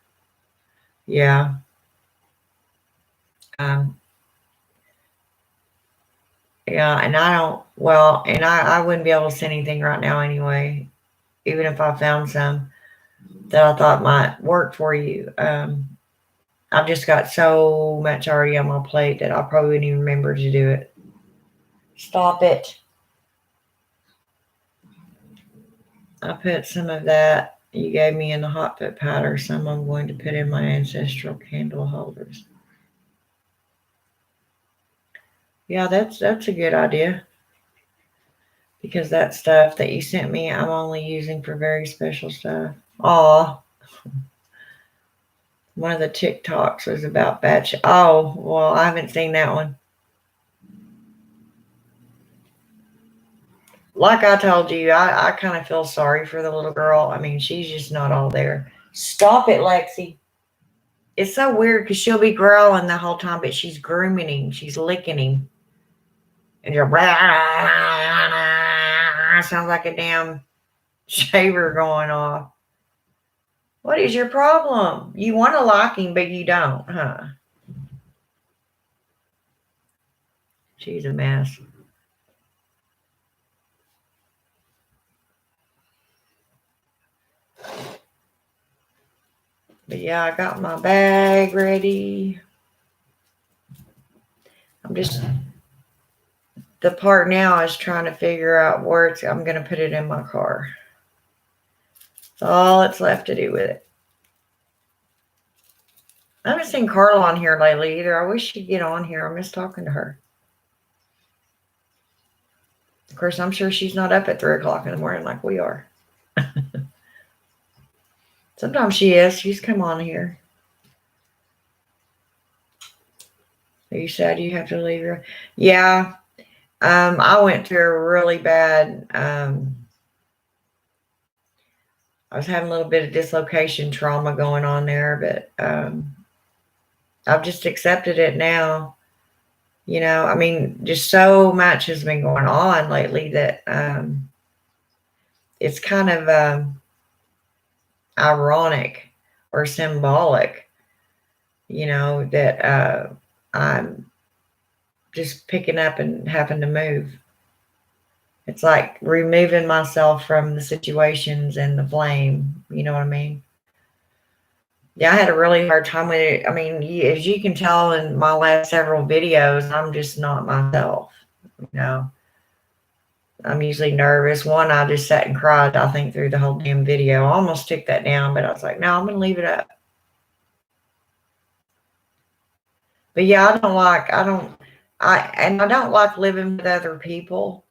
[SPEAKER 1] Yeah. Yeah, and I wouldn't be able to send anything right now anyway, even if I found some that I thought might work for you. I've just got so much already on my plate that I probably wouldn't even remember to do it. Stop it. I put some of that you gave me in the hot put powder. Some I'm going to put in my ancestral candle holders. Yeah, that's a good idea. Because that stuff that you sent me, I'm only using for very special stuff. Aw. One of the TikToks was about batch. Oh, well, I haven't seen that one. Like I told you, I kind of feel sorry for the little girl. I mean, she's just not all there. Stop it, Lexi. It's so weird because she'll be growling the whole time, but she's grooming him. She's licking him. And you're sounds like a damn shaver going off. What is your problem? You want to like him, but you don't, huh? She's a mess. But yeah, I got my bag ready. The part now is trying to figure out where I'm going to put it in my car. That's all that's left to do with it. I haven't seen Carla on here lately either. I wish she'd get on here. I miss talking to her. Of course, I'm sure she's not up at 3 o'clock in the morning like we are. Sometimes she is. She's come on here. Are you sad you have to leave her? Yeah. I went through a really bad, I was having a little bit of dislocation trauma going on there, but I've just accepted it now. I mean, just so much has been going on lately that it's kind of ironic or symbolic, that I'm just picking up and having to move. It's like removing myself from the situations and the flame. You know what I mean? Yeah, I had a really hard time with it. I mean, as you can tell in my last several videos, I'm just not myself. You know, I'm usually nervous. One, I just sat and cried, I think, through the whole damn video. I almost took that down, but I was like, no, I'm going to leave it up. But yeah, I don't like living with other people.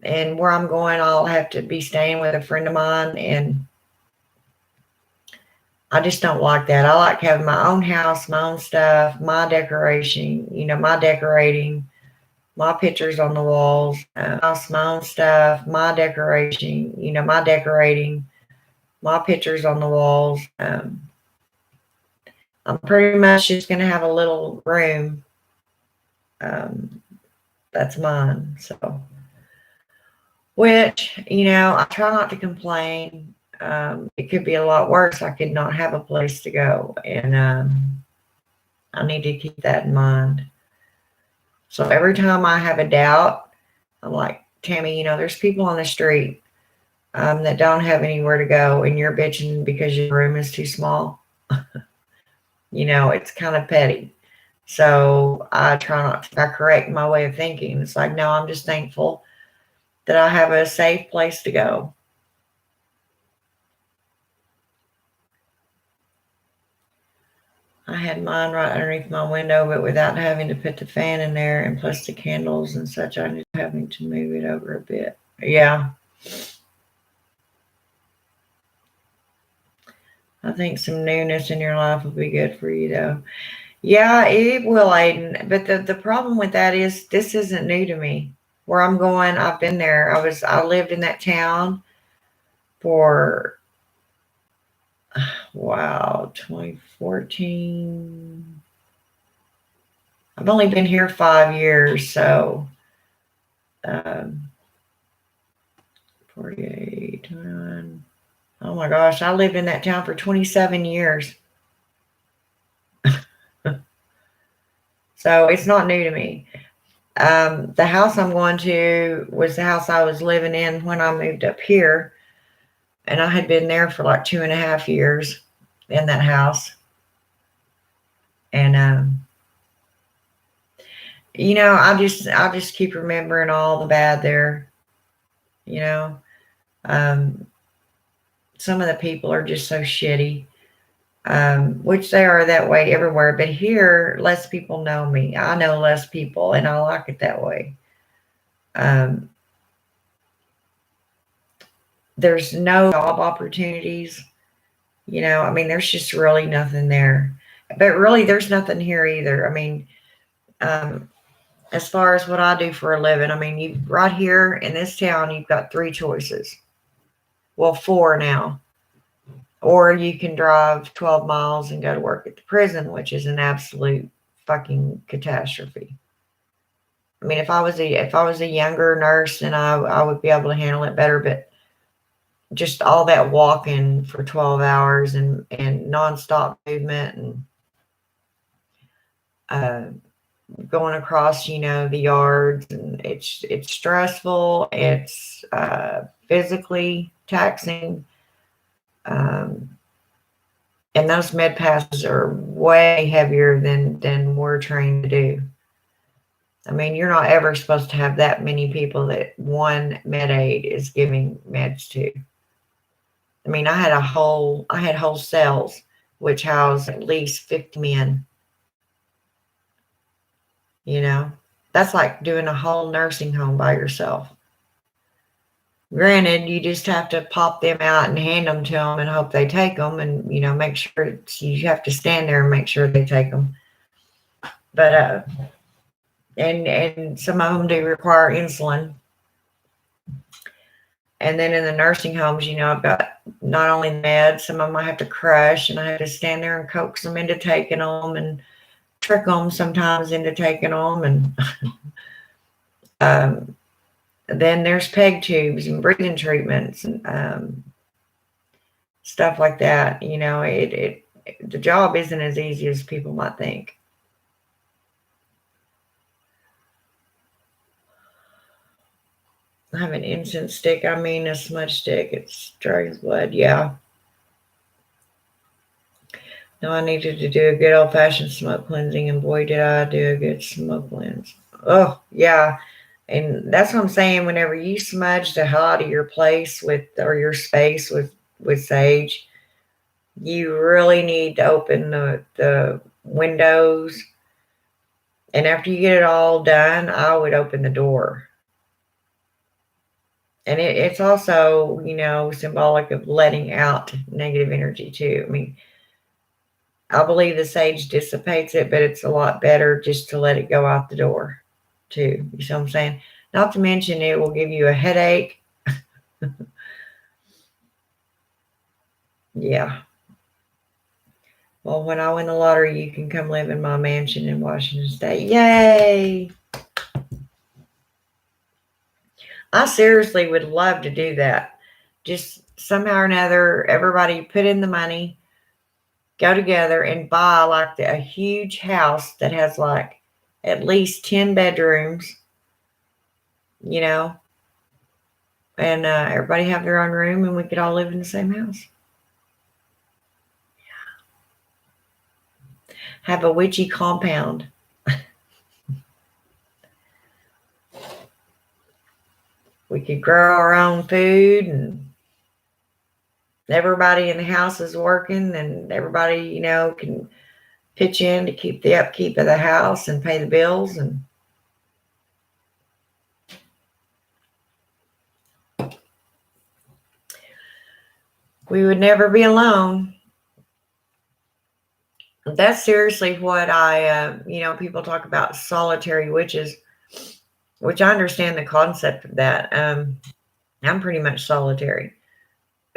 [SPEAKER 1] And where I'm going, I'll have to be staying with a friend of mine. And I just don't like that. I like having my own house, my own stuff, my decoration, my decorating, my pictures on the walls, house, my own stuff, my decoration, my decorating, my pictures on the walls. I'm pretty much just going to have a little room. That's mine. So, which, I try not to complain. It could be a lot worse. I could not have a place to go. And I need to keep that in mind. So every time I have a doubt, I'm like, Tammy, there's people on the street that don't have anywhere to go, and you're bitching because your room is too small. It's kind of petty. So I try not to, I correct my way of thinking. It's like, no, I'm just thankful that I have a safe place to go. I had mine right underneath my window, but without having to put the fan in there, and plus the candles and such, I just having to move it over a bit. Yeah. I think some newness in your life will be good for you, though. Yeah, it will, Aiden. But the problem with that is this isn't new to me. Where I'm going, I've been there. I lived in that town for wow, 2014. I've only been here 5 years, so 48, 29. Oh my gosh, I lived in that town for 27 years. So it's not new to me. The house I'm going to was the house I was living in when I moved up here. And I had been there for like 2.5 years in that house. And, I just keep remembering all the bad there, you know. Um, some of the people are just so shitty, which they are that way everywhere. But here, less people know me. I know less people, and I like it that way. Um, there's no job opportunities. I mean, there's just really nothing there. But really, there's nothing here either. I mean, as far as what I do for a living, I mean, you right here in this town, you've got 3 choices. Well, 4 now. Or you can drive 12 miles and go to work at the prison, which is an absolute fucking catastrophe. I mean, if I was a younger nurse, then I would be able to handle it better. But just all that walking for 12 hours and nonstop movement and going across, the yards, and it's stressful. It's physically taxing. And those med passes are way heavier than we're trained to do. I mean, you're not ever supposed to have that many people that one med aid is giving meds to. I mean, I had whole cells which housed at least 50 men. That's like doing a whole nursing home by yourself. Granted, you just have to pop them out and hand them to them and hope they take them, and make sure you have to stand there and make sure they take them. But and some of them do require insulin. And then in the nursing homes, I've got not only meds, some of them I have to crush, and I have to stand there and coax them into taking them, and trick them sometimes into taking them. And then there's peg tubes and breathing treatments and stuff like that. The job isn't as easy as people might think. I have an incense stick. I mean, a smudge stick. It's dragon's blood. Yeah. No, I needed to do a good old-fashioned smoke cleansing, and boy, did I do a good smoke cleanse. Oh, yeah. And that's what I'm saying. Whenever you smudge the hell out of your place or your space with sage, you really need to open the windows. And after you get it all done, I would open the door. And it's also, symbolic of letting out negative energy too. I mean, I believe the sage dissipates it, but it's a lot better just to let it go out the door too. You see what I'm saying? Not to mention it will give you a headache. Yeah. Well, when I win the lottery, you can come live in my mansion in Washington State. Yay! I seriously would love to do that. Just somehow or another, everybody put in the money, go together and buy like a huge house that has like at least 10 bedrooms, you know, and everybody have their own room and we could all live in the same house. Have a witchy compound. We could grow our own food and everybody in the house is working and everybody, can pitch in to keep the upkeep of the house and pay the bills, and we would never be alone. That's seriously what people talk about solitary witches, which I understand the concept of that. I'm pretty much solitary.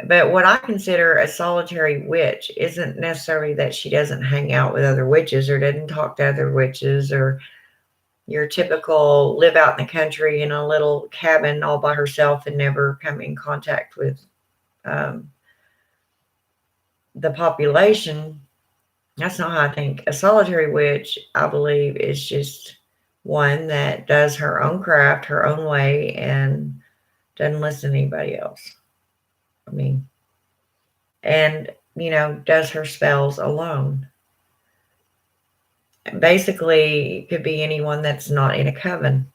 [SPEAKER 1] But what I consider a solitary witch isn't necessarily that she doesn't hang out with other witches or doesn't talk to other witches, or your typical live out in the country in a little cabin all by herself and never come in contact with the population. That's not how I think. A solitary witch, I believe, is just one that does her own craft, her own way, and doesn't listen to anybody else. I mean, and, does her spells alone. Basically, it could be anyone that's not in a coven.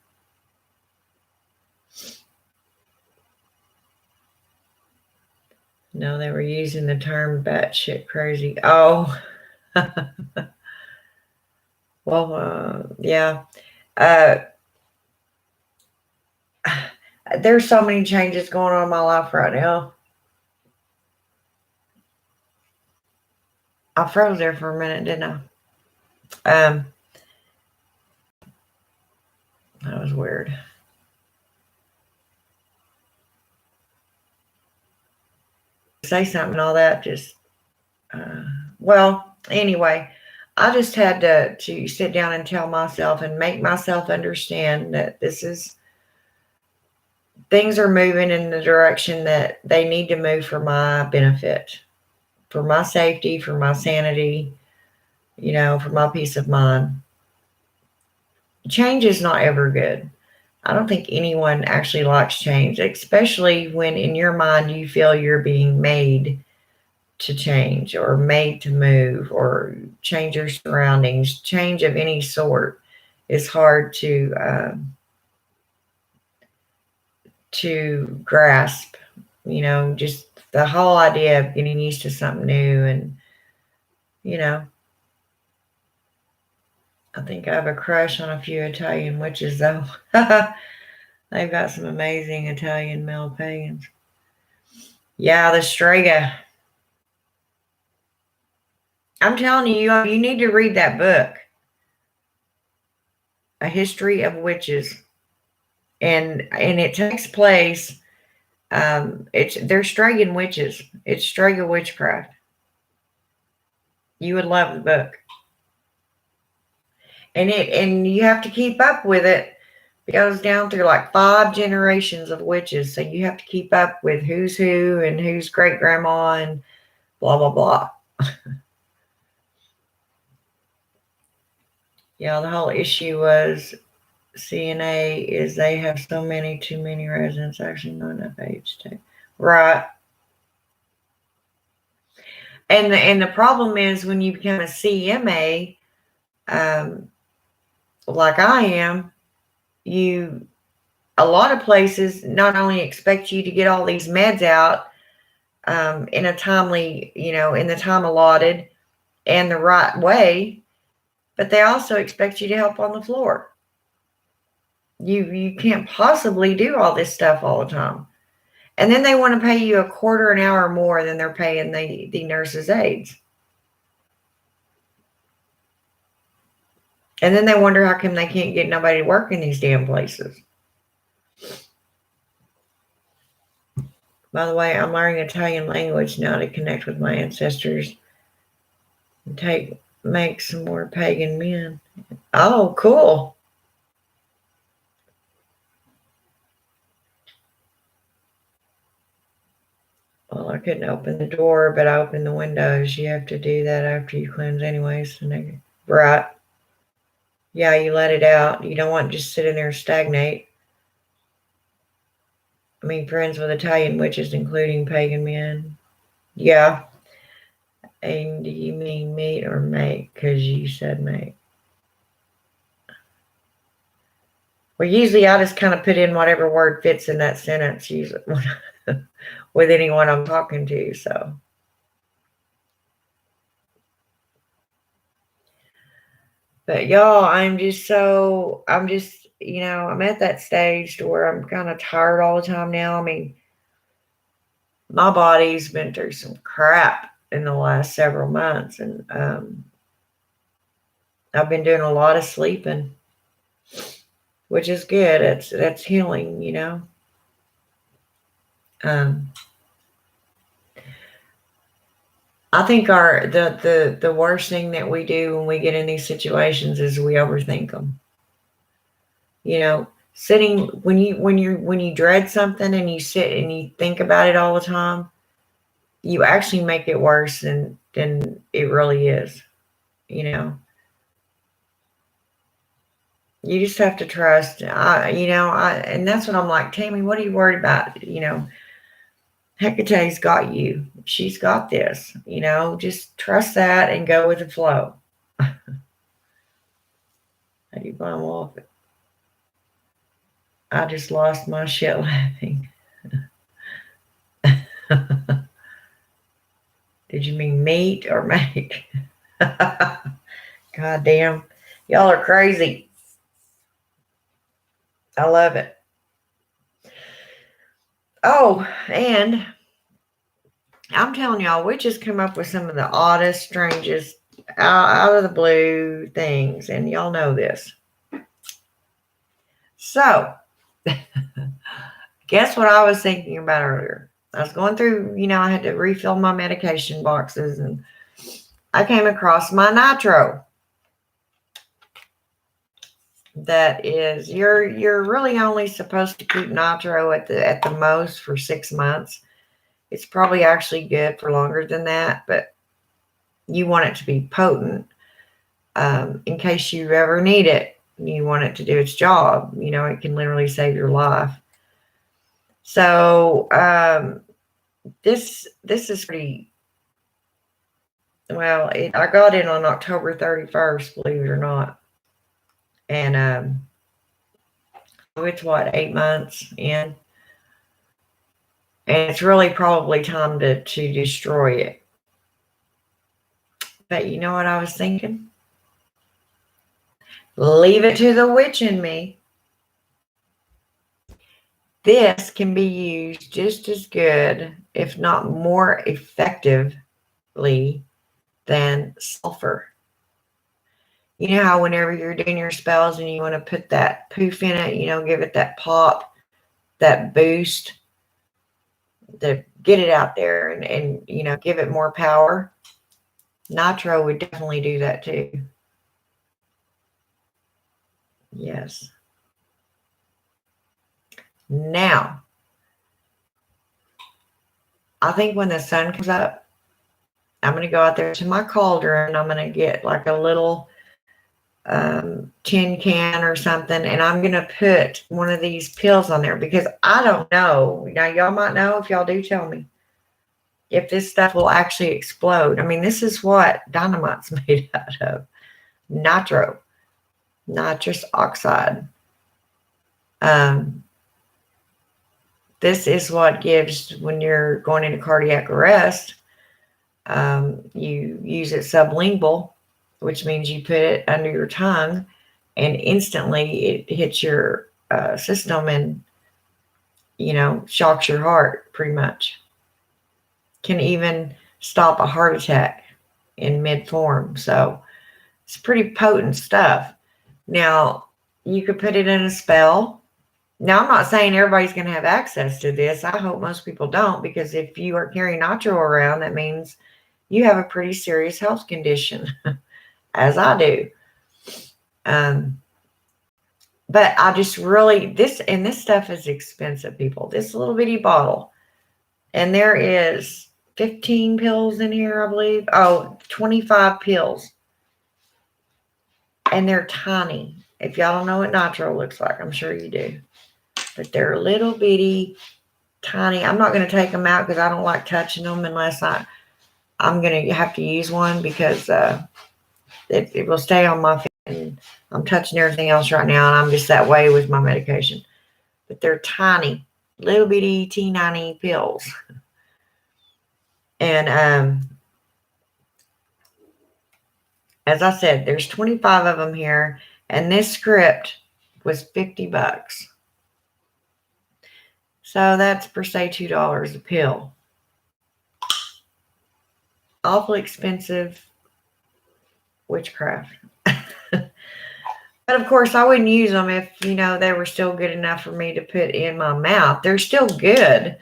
[SPEAKER 1] No, they were using the term batshit crazy. Oh, well, yeah. There's so many changes going on in my life right now. I froze there for a minute, didn't I? That was weird. Say something and all that, just, well, anyway, I just had to sit down and tell myself and make myself understand that things are moving in the direction that they need to move for my benefit, for my safety, for my sanity, for my peace of mind. Change is not ever good. I don't think anyone actually likes change, especially when in your mind you feel you're being made to change or made to move or change your surroundings. Change of any sort is hard to grasp. Just the whole idea of getting used to something new, and I think I have a crush on a few Italian witches, though. They've got some amazing Italian male pagans. Yeah, the Strega. I'm telling you, you need to read that book, A History of Witches. And it takes place, they're Stregan witches. It's Strega witchcraft. You would love the book. And you have to keep up with it. It goes down through like 5 generations of witches. So you have to keep up with who's who and who's great grandma and blah, blah, blah. Yeah, the whole issue was CNA is they have too many residents, actually not enough age to. Right. And the problem is when you become a CMA, like I am, a lot of places not only expect you to get all these meds out in a timely, in the time allotted and the right way, but they also expect you to help on the floor. You can't possibly do all this stuff all the time. And then they want to pay you $0.25 an hour more than they're paying the nurses' aides. And then they wonder how come they can't get nobody to work in these damn places. By the way, I'm learning Italian language now to connect with my ancestors and make some more pagan men. Oh, cool. Well, I couldn't open the door, but I opened the windows. You have to do that after you cleanse anyways. Right. Yeah, you let it out. You don't want to just sit in there and stagnate. I mean, friends with Italian witches, including pagan men. Yeah. And do you mean meet or make? Because you said make. Well, usually I just kind of put in whatever word fits in that sentence, usually with anyone I'm talking to. So, but y'all, I'm at that stage to where I'm kind of tired all the time now. I mean, my body's been through some crap in the last several months, and I've been doing a lot of sleeping, which is good. That's healing, I think the worst thing that we do when we get in these situations is we overthink them. Sitting when you dread something and you sit and you think about it all the time, you actually make it worse than it really is. You just have to trust. And that's what I'm like, Tammy, what are you worried about? Hecate's got you. She's got this. Just trust that and go with the flow. How do you climb off it? I just lost my shit laughing. Did you mean meet or make? God damn. Y'all are crazy. I love it. Oh, and I'm telling y'all, we just come up with some of the oddest, strangest, out of the blue things, and y'all know this. So, guess what I was thinking about earlier? I was going through, I had to refill my medication boxes, and I came across my nitro. That is, you're really only supposed to keep nitro at the most for 6 months. It's probably actually good for longer than that, but you want it to be potent in case you ever need it. You want it to do its job. It can literally save your life. So this is pretty well. I got it on October 31st, believe it or not, and it's 8 months in. And it's really probably time to destroy it. But you know what I was thinking? Leave it to the witch in me. This can be used just as good, if not more effectively, than sulfur. You know how whenever you're doing your spells and you want to put that poof in it, give it that pop, that boost, to get it out there and give it more power. Nitro would definitely do that too. Yes. Now, I think when the sun comes up, I'm going to go out there to my cauldron. I'm going to get like a little tin can or something, and I'm going to put one of these pills on there because I don't know. Now, y'all might know. If y'all do, tell me. if this stuff will actually explode. I mean, this is what dynamite's made out of. Nitro, nitrous oxide. Um, this is what gives, when you're going into cardiac arrest, you use it sublingual, which means you put it under your tongue and instantly it hits your system and, shocks your heart pretty much. Can even stop a heart attack in mid-form. So it's pretty potent stuff. Now, you could put it in a spell. Now, I'm not saying everybody's going to have access to this. I hope most people don't, because if you are carrying nitro around, that means you have a pretty serious health condition, as I do. But I just really, this stuff is expensive, people. This little bitty bottle. And there is 15 pills in here, I believe. Oh, 25 pills. And they're tiny. If y'all don't know what nitro looks like, I'm sure you do. But they're little bitty, tiny. I'm not going to take them out because I don't like touching them unless I'm going to have to use one, because it will stay on my feet. And I'm touching everything else right now, and I'm just that way with my medication. But they're tiny, little bitty T90 pills. And as I said, there's 25 of them here, and this script was $50. So that's per se $2 a pill. Awfully expensive witchcraft. But of course, I wouldn't use them if, they were still good enough for me to put in my mouth. They're still good.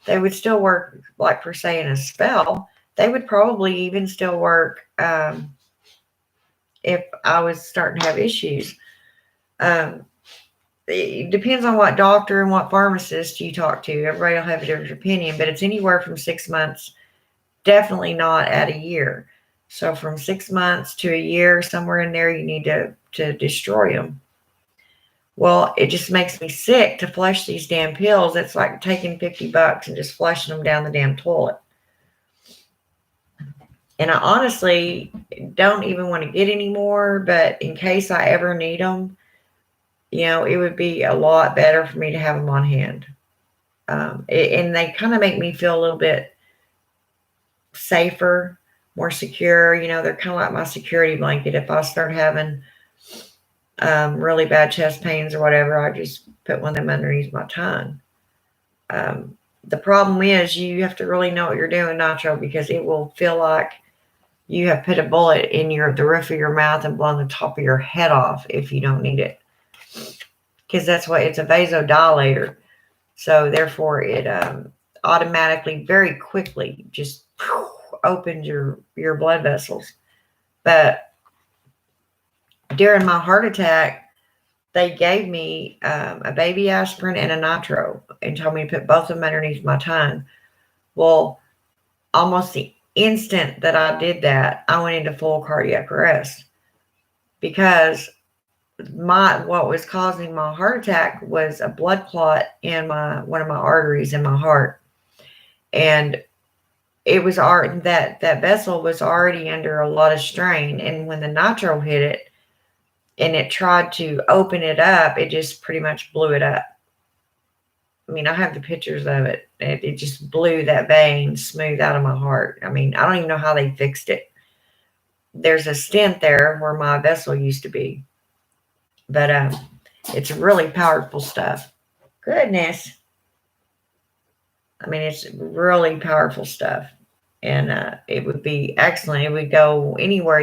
[SPEAKER 1] They would still work, like per se, in a spell. They would probably even still work if I was starting to have issues. It depends on what doctor and what pharmacist you talk to. Everybody will have a different opinion, but it's anywhere from 6 months, definitely not at a year. So from 6 months to a year, somewhere in there, you need to destroy them. Well, it just makes me sick to flush these damn pills. It's like taking $50 and just flushing them down the damn toilet. And I honestly don't even want to get any more, but in case I ever need them, it would be a lot better for me to have them on hand. And they kind of make me feel a little bit safer, more secure. They're kind of like my security blanket. If I start having really bad chest pains or whatever, I just put one of them underneath my tongue. The problem is you have to really know what you're doing, nitro, because it will feel like you have put a bullet in the roof of your mouth and blown the top of your head off if you don't need it. Because that's what it's a vasodilator. So therefore it automatically, very quickly, just opens your blood vessels. But during my heart attack, they gave me a baby aspirin and a nitro and told me to put both of them underneath my tongue. Well, almost the instant that I did that, I went into full cardiac arrest, because what was causing my heart attack was a blood clot in one of my arteries in my heart. And it was that vessel was already under a lot of strain. And when the nitro hit it and it tried to open it up, it just pretty much blew it up. I mean, I have the pictures of it. It just blew that vein smooth out of my heart. I mean, I don't even know how they fixed it. There's a stent there where my vessel used to be. But it's really powerful stuff. Goodness. I mean, it's really powerful stuff. And it would be excellent. It would go anywhere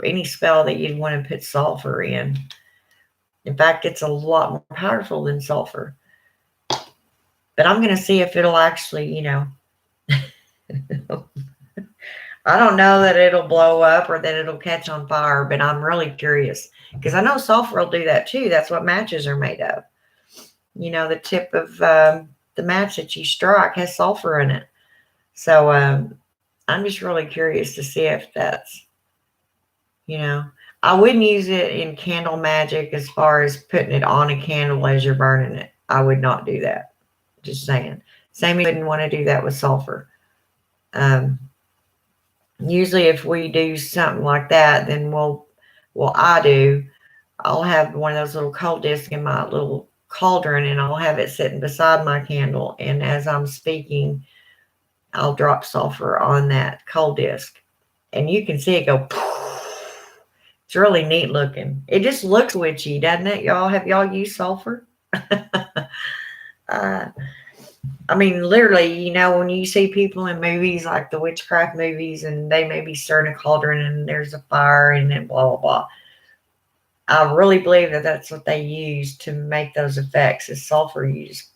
[SPEAKER 1] any spell that you'd want to put sulfur in. In fact, it's a lot more powerful than sulfur. But I'm going to see if it'll actually, I don't know that it'll blow up or that it'll catch on fire, but I'm really curious, because I know sulfur will do that too. That's what matches are made of. The tip of the match that you strike has sulfur in it. So I'm just really curious to see if that's, I wouldn't use it in candle magic as far as putting it on a candle as you're burning it. I would not do that. Just saying. Same, you wouldn't want to do that with sulfur. Usually if we do something like that, then I'll have one of those little cold discs in my little cauldron, and I'll have it sitting beside my candle. And as I'm speaking, I'll drop sulfur on that cold disc, and you can see it go. It's really neat looking. It just looks witchy, doesn't it, y'all? Have y'all used sulfur? I mean, literally, when you see people in movies like the witchcraft movies, and they may be stirring a cauldron and there's a fire and then blah, blah, blah. I really believe that that's what they use to make those effects is sulfur. You just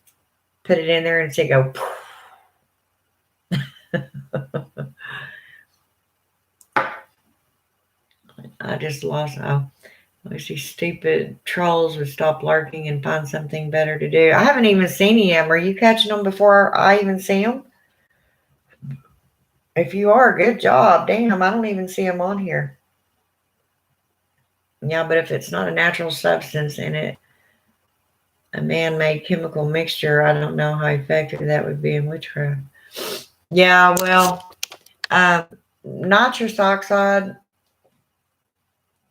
[SPEAKER 1] put it in there and say go. I just lost. I wish these stupid trolls would stop lurking and find something better to do. I haven't even seen any of them. Are you catching them before I even see them? If you are, good job. Damn, I don't even see them on here. Yeah, but if it's not a natural substance in it, a man-made chemical mixture, I don't know how effective that would be in witchcraft. Yeah, well, nitrous oxide.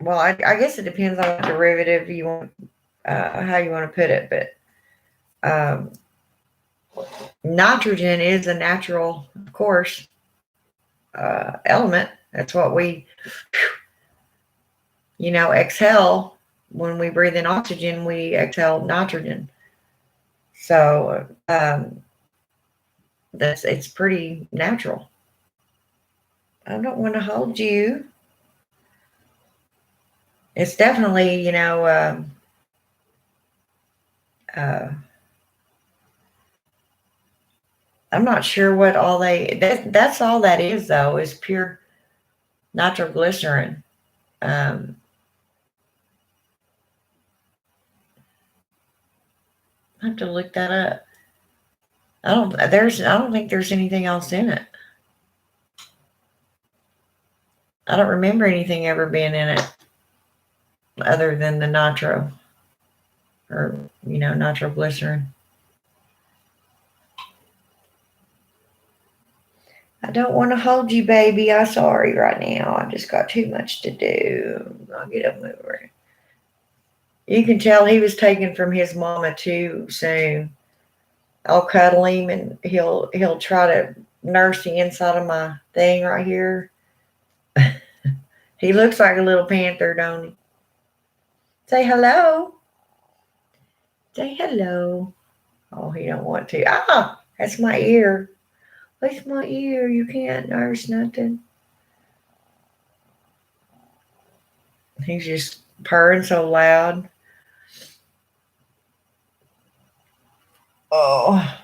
[SPEAKER 1] Well, I guess it depends on what derivative you want, how you want to put it, but nitrogen is a natural, of course, element. That's what we, exhale. When we breathe in oxygen, we exhale nitrogen. So it's pretty natural. I don't want to hold you. It's definitely, I'm not sure what all that's all that is, though, is pure nitroglycerin. I have to look that up. I don't think there's anything else in it. I don't remember anything ever being in it other than the nitro or, nitroglycerin. I don't want to hold you, baby. I'm sorry right now. I just got too much to do. I'll get up over it. You can tell he was taken from his mama too soon. I'll cuddle him and he'll try to nurse the inside of my thing right here. He looks like a little panther, don't he? Say hello. Say hello. Oh, he don't want to. Ah, that's my ear. That's my ear. You can't nurse nothing. He's just purring so loud. Oh.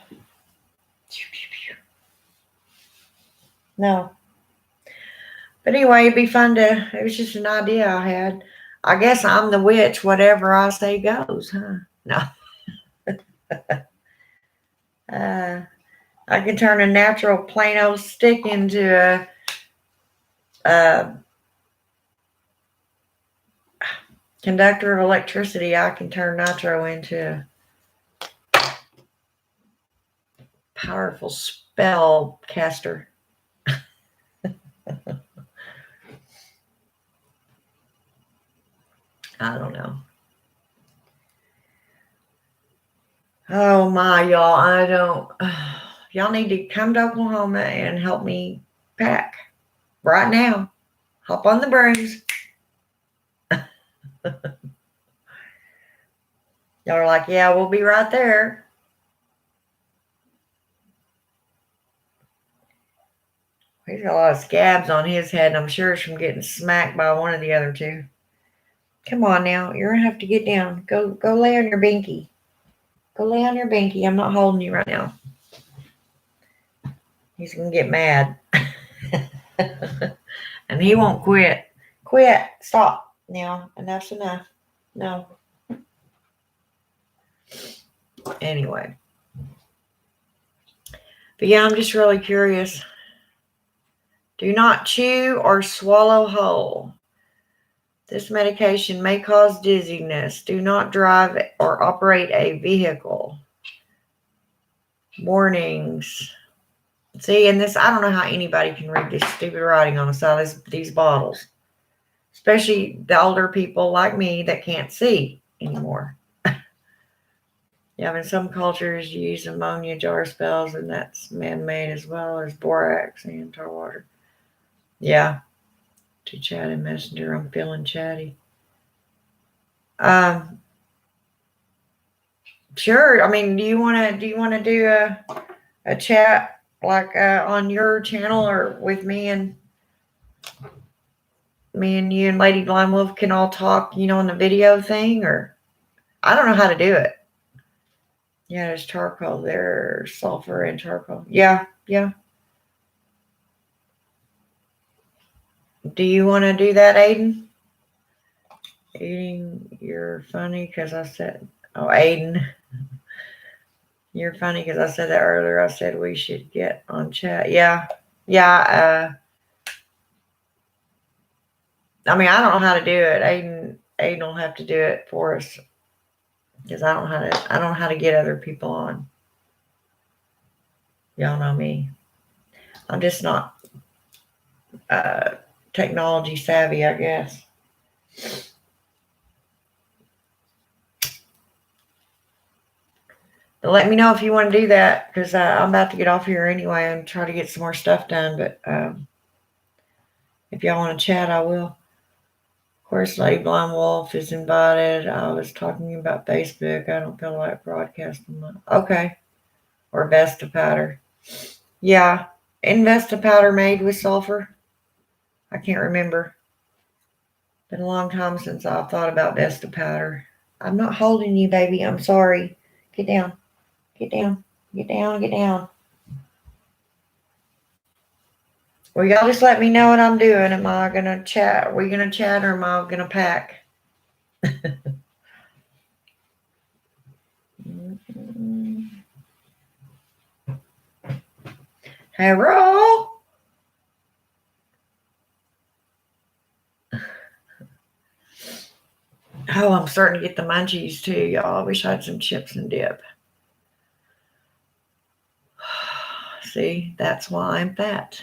[SPEAKER 1] No. But anyway, it'd be fun it was just an idea I had. I guess I'm the witch. Whatever I say goes, huh? No. I can turn a natural plain old stick into a conductor of electricity. I can turn nitro into a powerful spell caster. I don't know. Oh my, y'all, y'all need to come to Oklahoma and help me pack right now. Hop on the brooms. Y'all are like, yeah, we'll be right there. He's got a lot of scabs on his head, and I'm sure it's from getting smacked by one of the other two. Come on now. You're going to have to get down. Go lay on your binky. Go lay on your binky. I'm not holding you right now. He's going to get mad. And he won't quit. Quit. Stop. Now. Enough's enough. No. Anyway. But yeah, I'm just really curious. Do not chew or swallow whole. This medication may cause dizziness. Do not drive or operate a vehicle. Warnings. See, and this, I don't know how anybody can read this stupid writing on the side of these bottles. Especially the older people like me that can't see anymore. Yeah, in some cultures you use ammonia jar spells, and that's man-made as well as borax and tar water. Yeah, to chat in Messenger, I'm feeling chatty. Sure. I mean, do you want to do a chat like on your channel or with me and you and Lady Blind Wolf can all talk, on the video thing, or I don't know how to do it. Yeah, there's charcoal there, sulfur and charcoal. Yeah, yeah. Do you want to do that, Aiden? Aiden, you're funny because I said, oh, Aiden, you're funny because I said that earlier. I said we should get on chat. Yeah, yeah. I mean, I don't know how to do it. Aiden will have to do it for us because I don't know how to get other people on. Y'all know me. I'm just not technology savvy, I guess. But let me know if you want to do that because I'm about to get off here anyway and try to get some more stuff done. But if y'all want to chat, I will. Of course, Lady Blind Wolf is invited. I was talking about Facebook. I don't feel like broadcasting that. Okay. Or Vesta powder. Yeah. Vesta powder made with sulfur? I can't remember. Been a long time since I've thought about Vesta powder. I'm not holding you, baby. I'm sorry. Get down. Get down. Get down. Get down. Well, y'all just let me know what I'm doing. Am I going to chat? Are we going to chat or am I going to pack? Hello? Oh, I'm starting to get the munchies too, y'all. I wish I had some chips and dip. See, that's why I'm fat.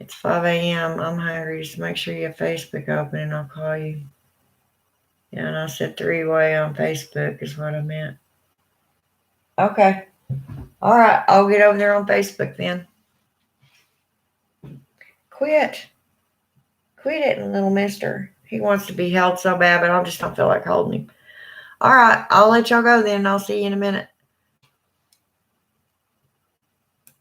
[SPEAKER 1] It's 5 a.m. I'm hungry. Just make sure you have Facebook open and I'll call you. Yeah, and I said 3-way on Facebook is what I meant. Okay. All right. I'll get over there on Facebook then. Quit it, little mister. He wants to be held so bad, but I just don't feel like holding him. All right. I'll let y'all go then. I'll see you in a minute.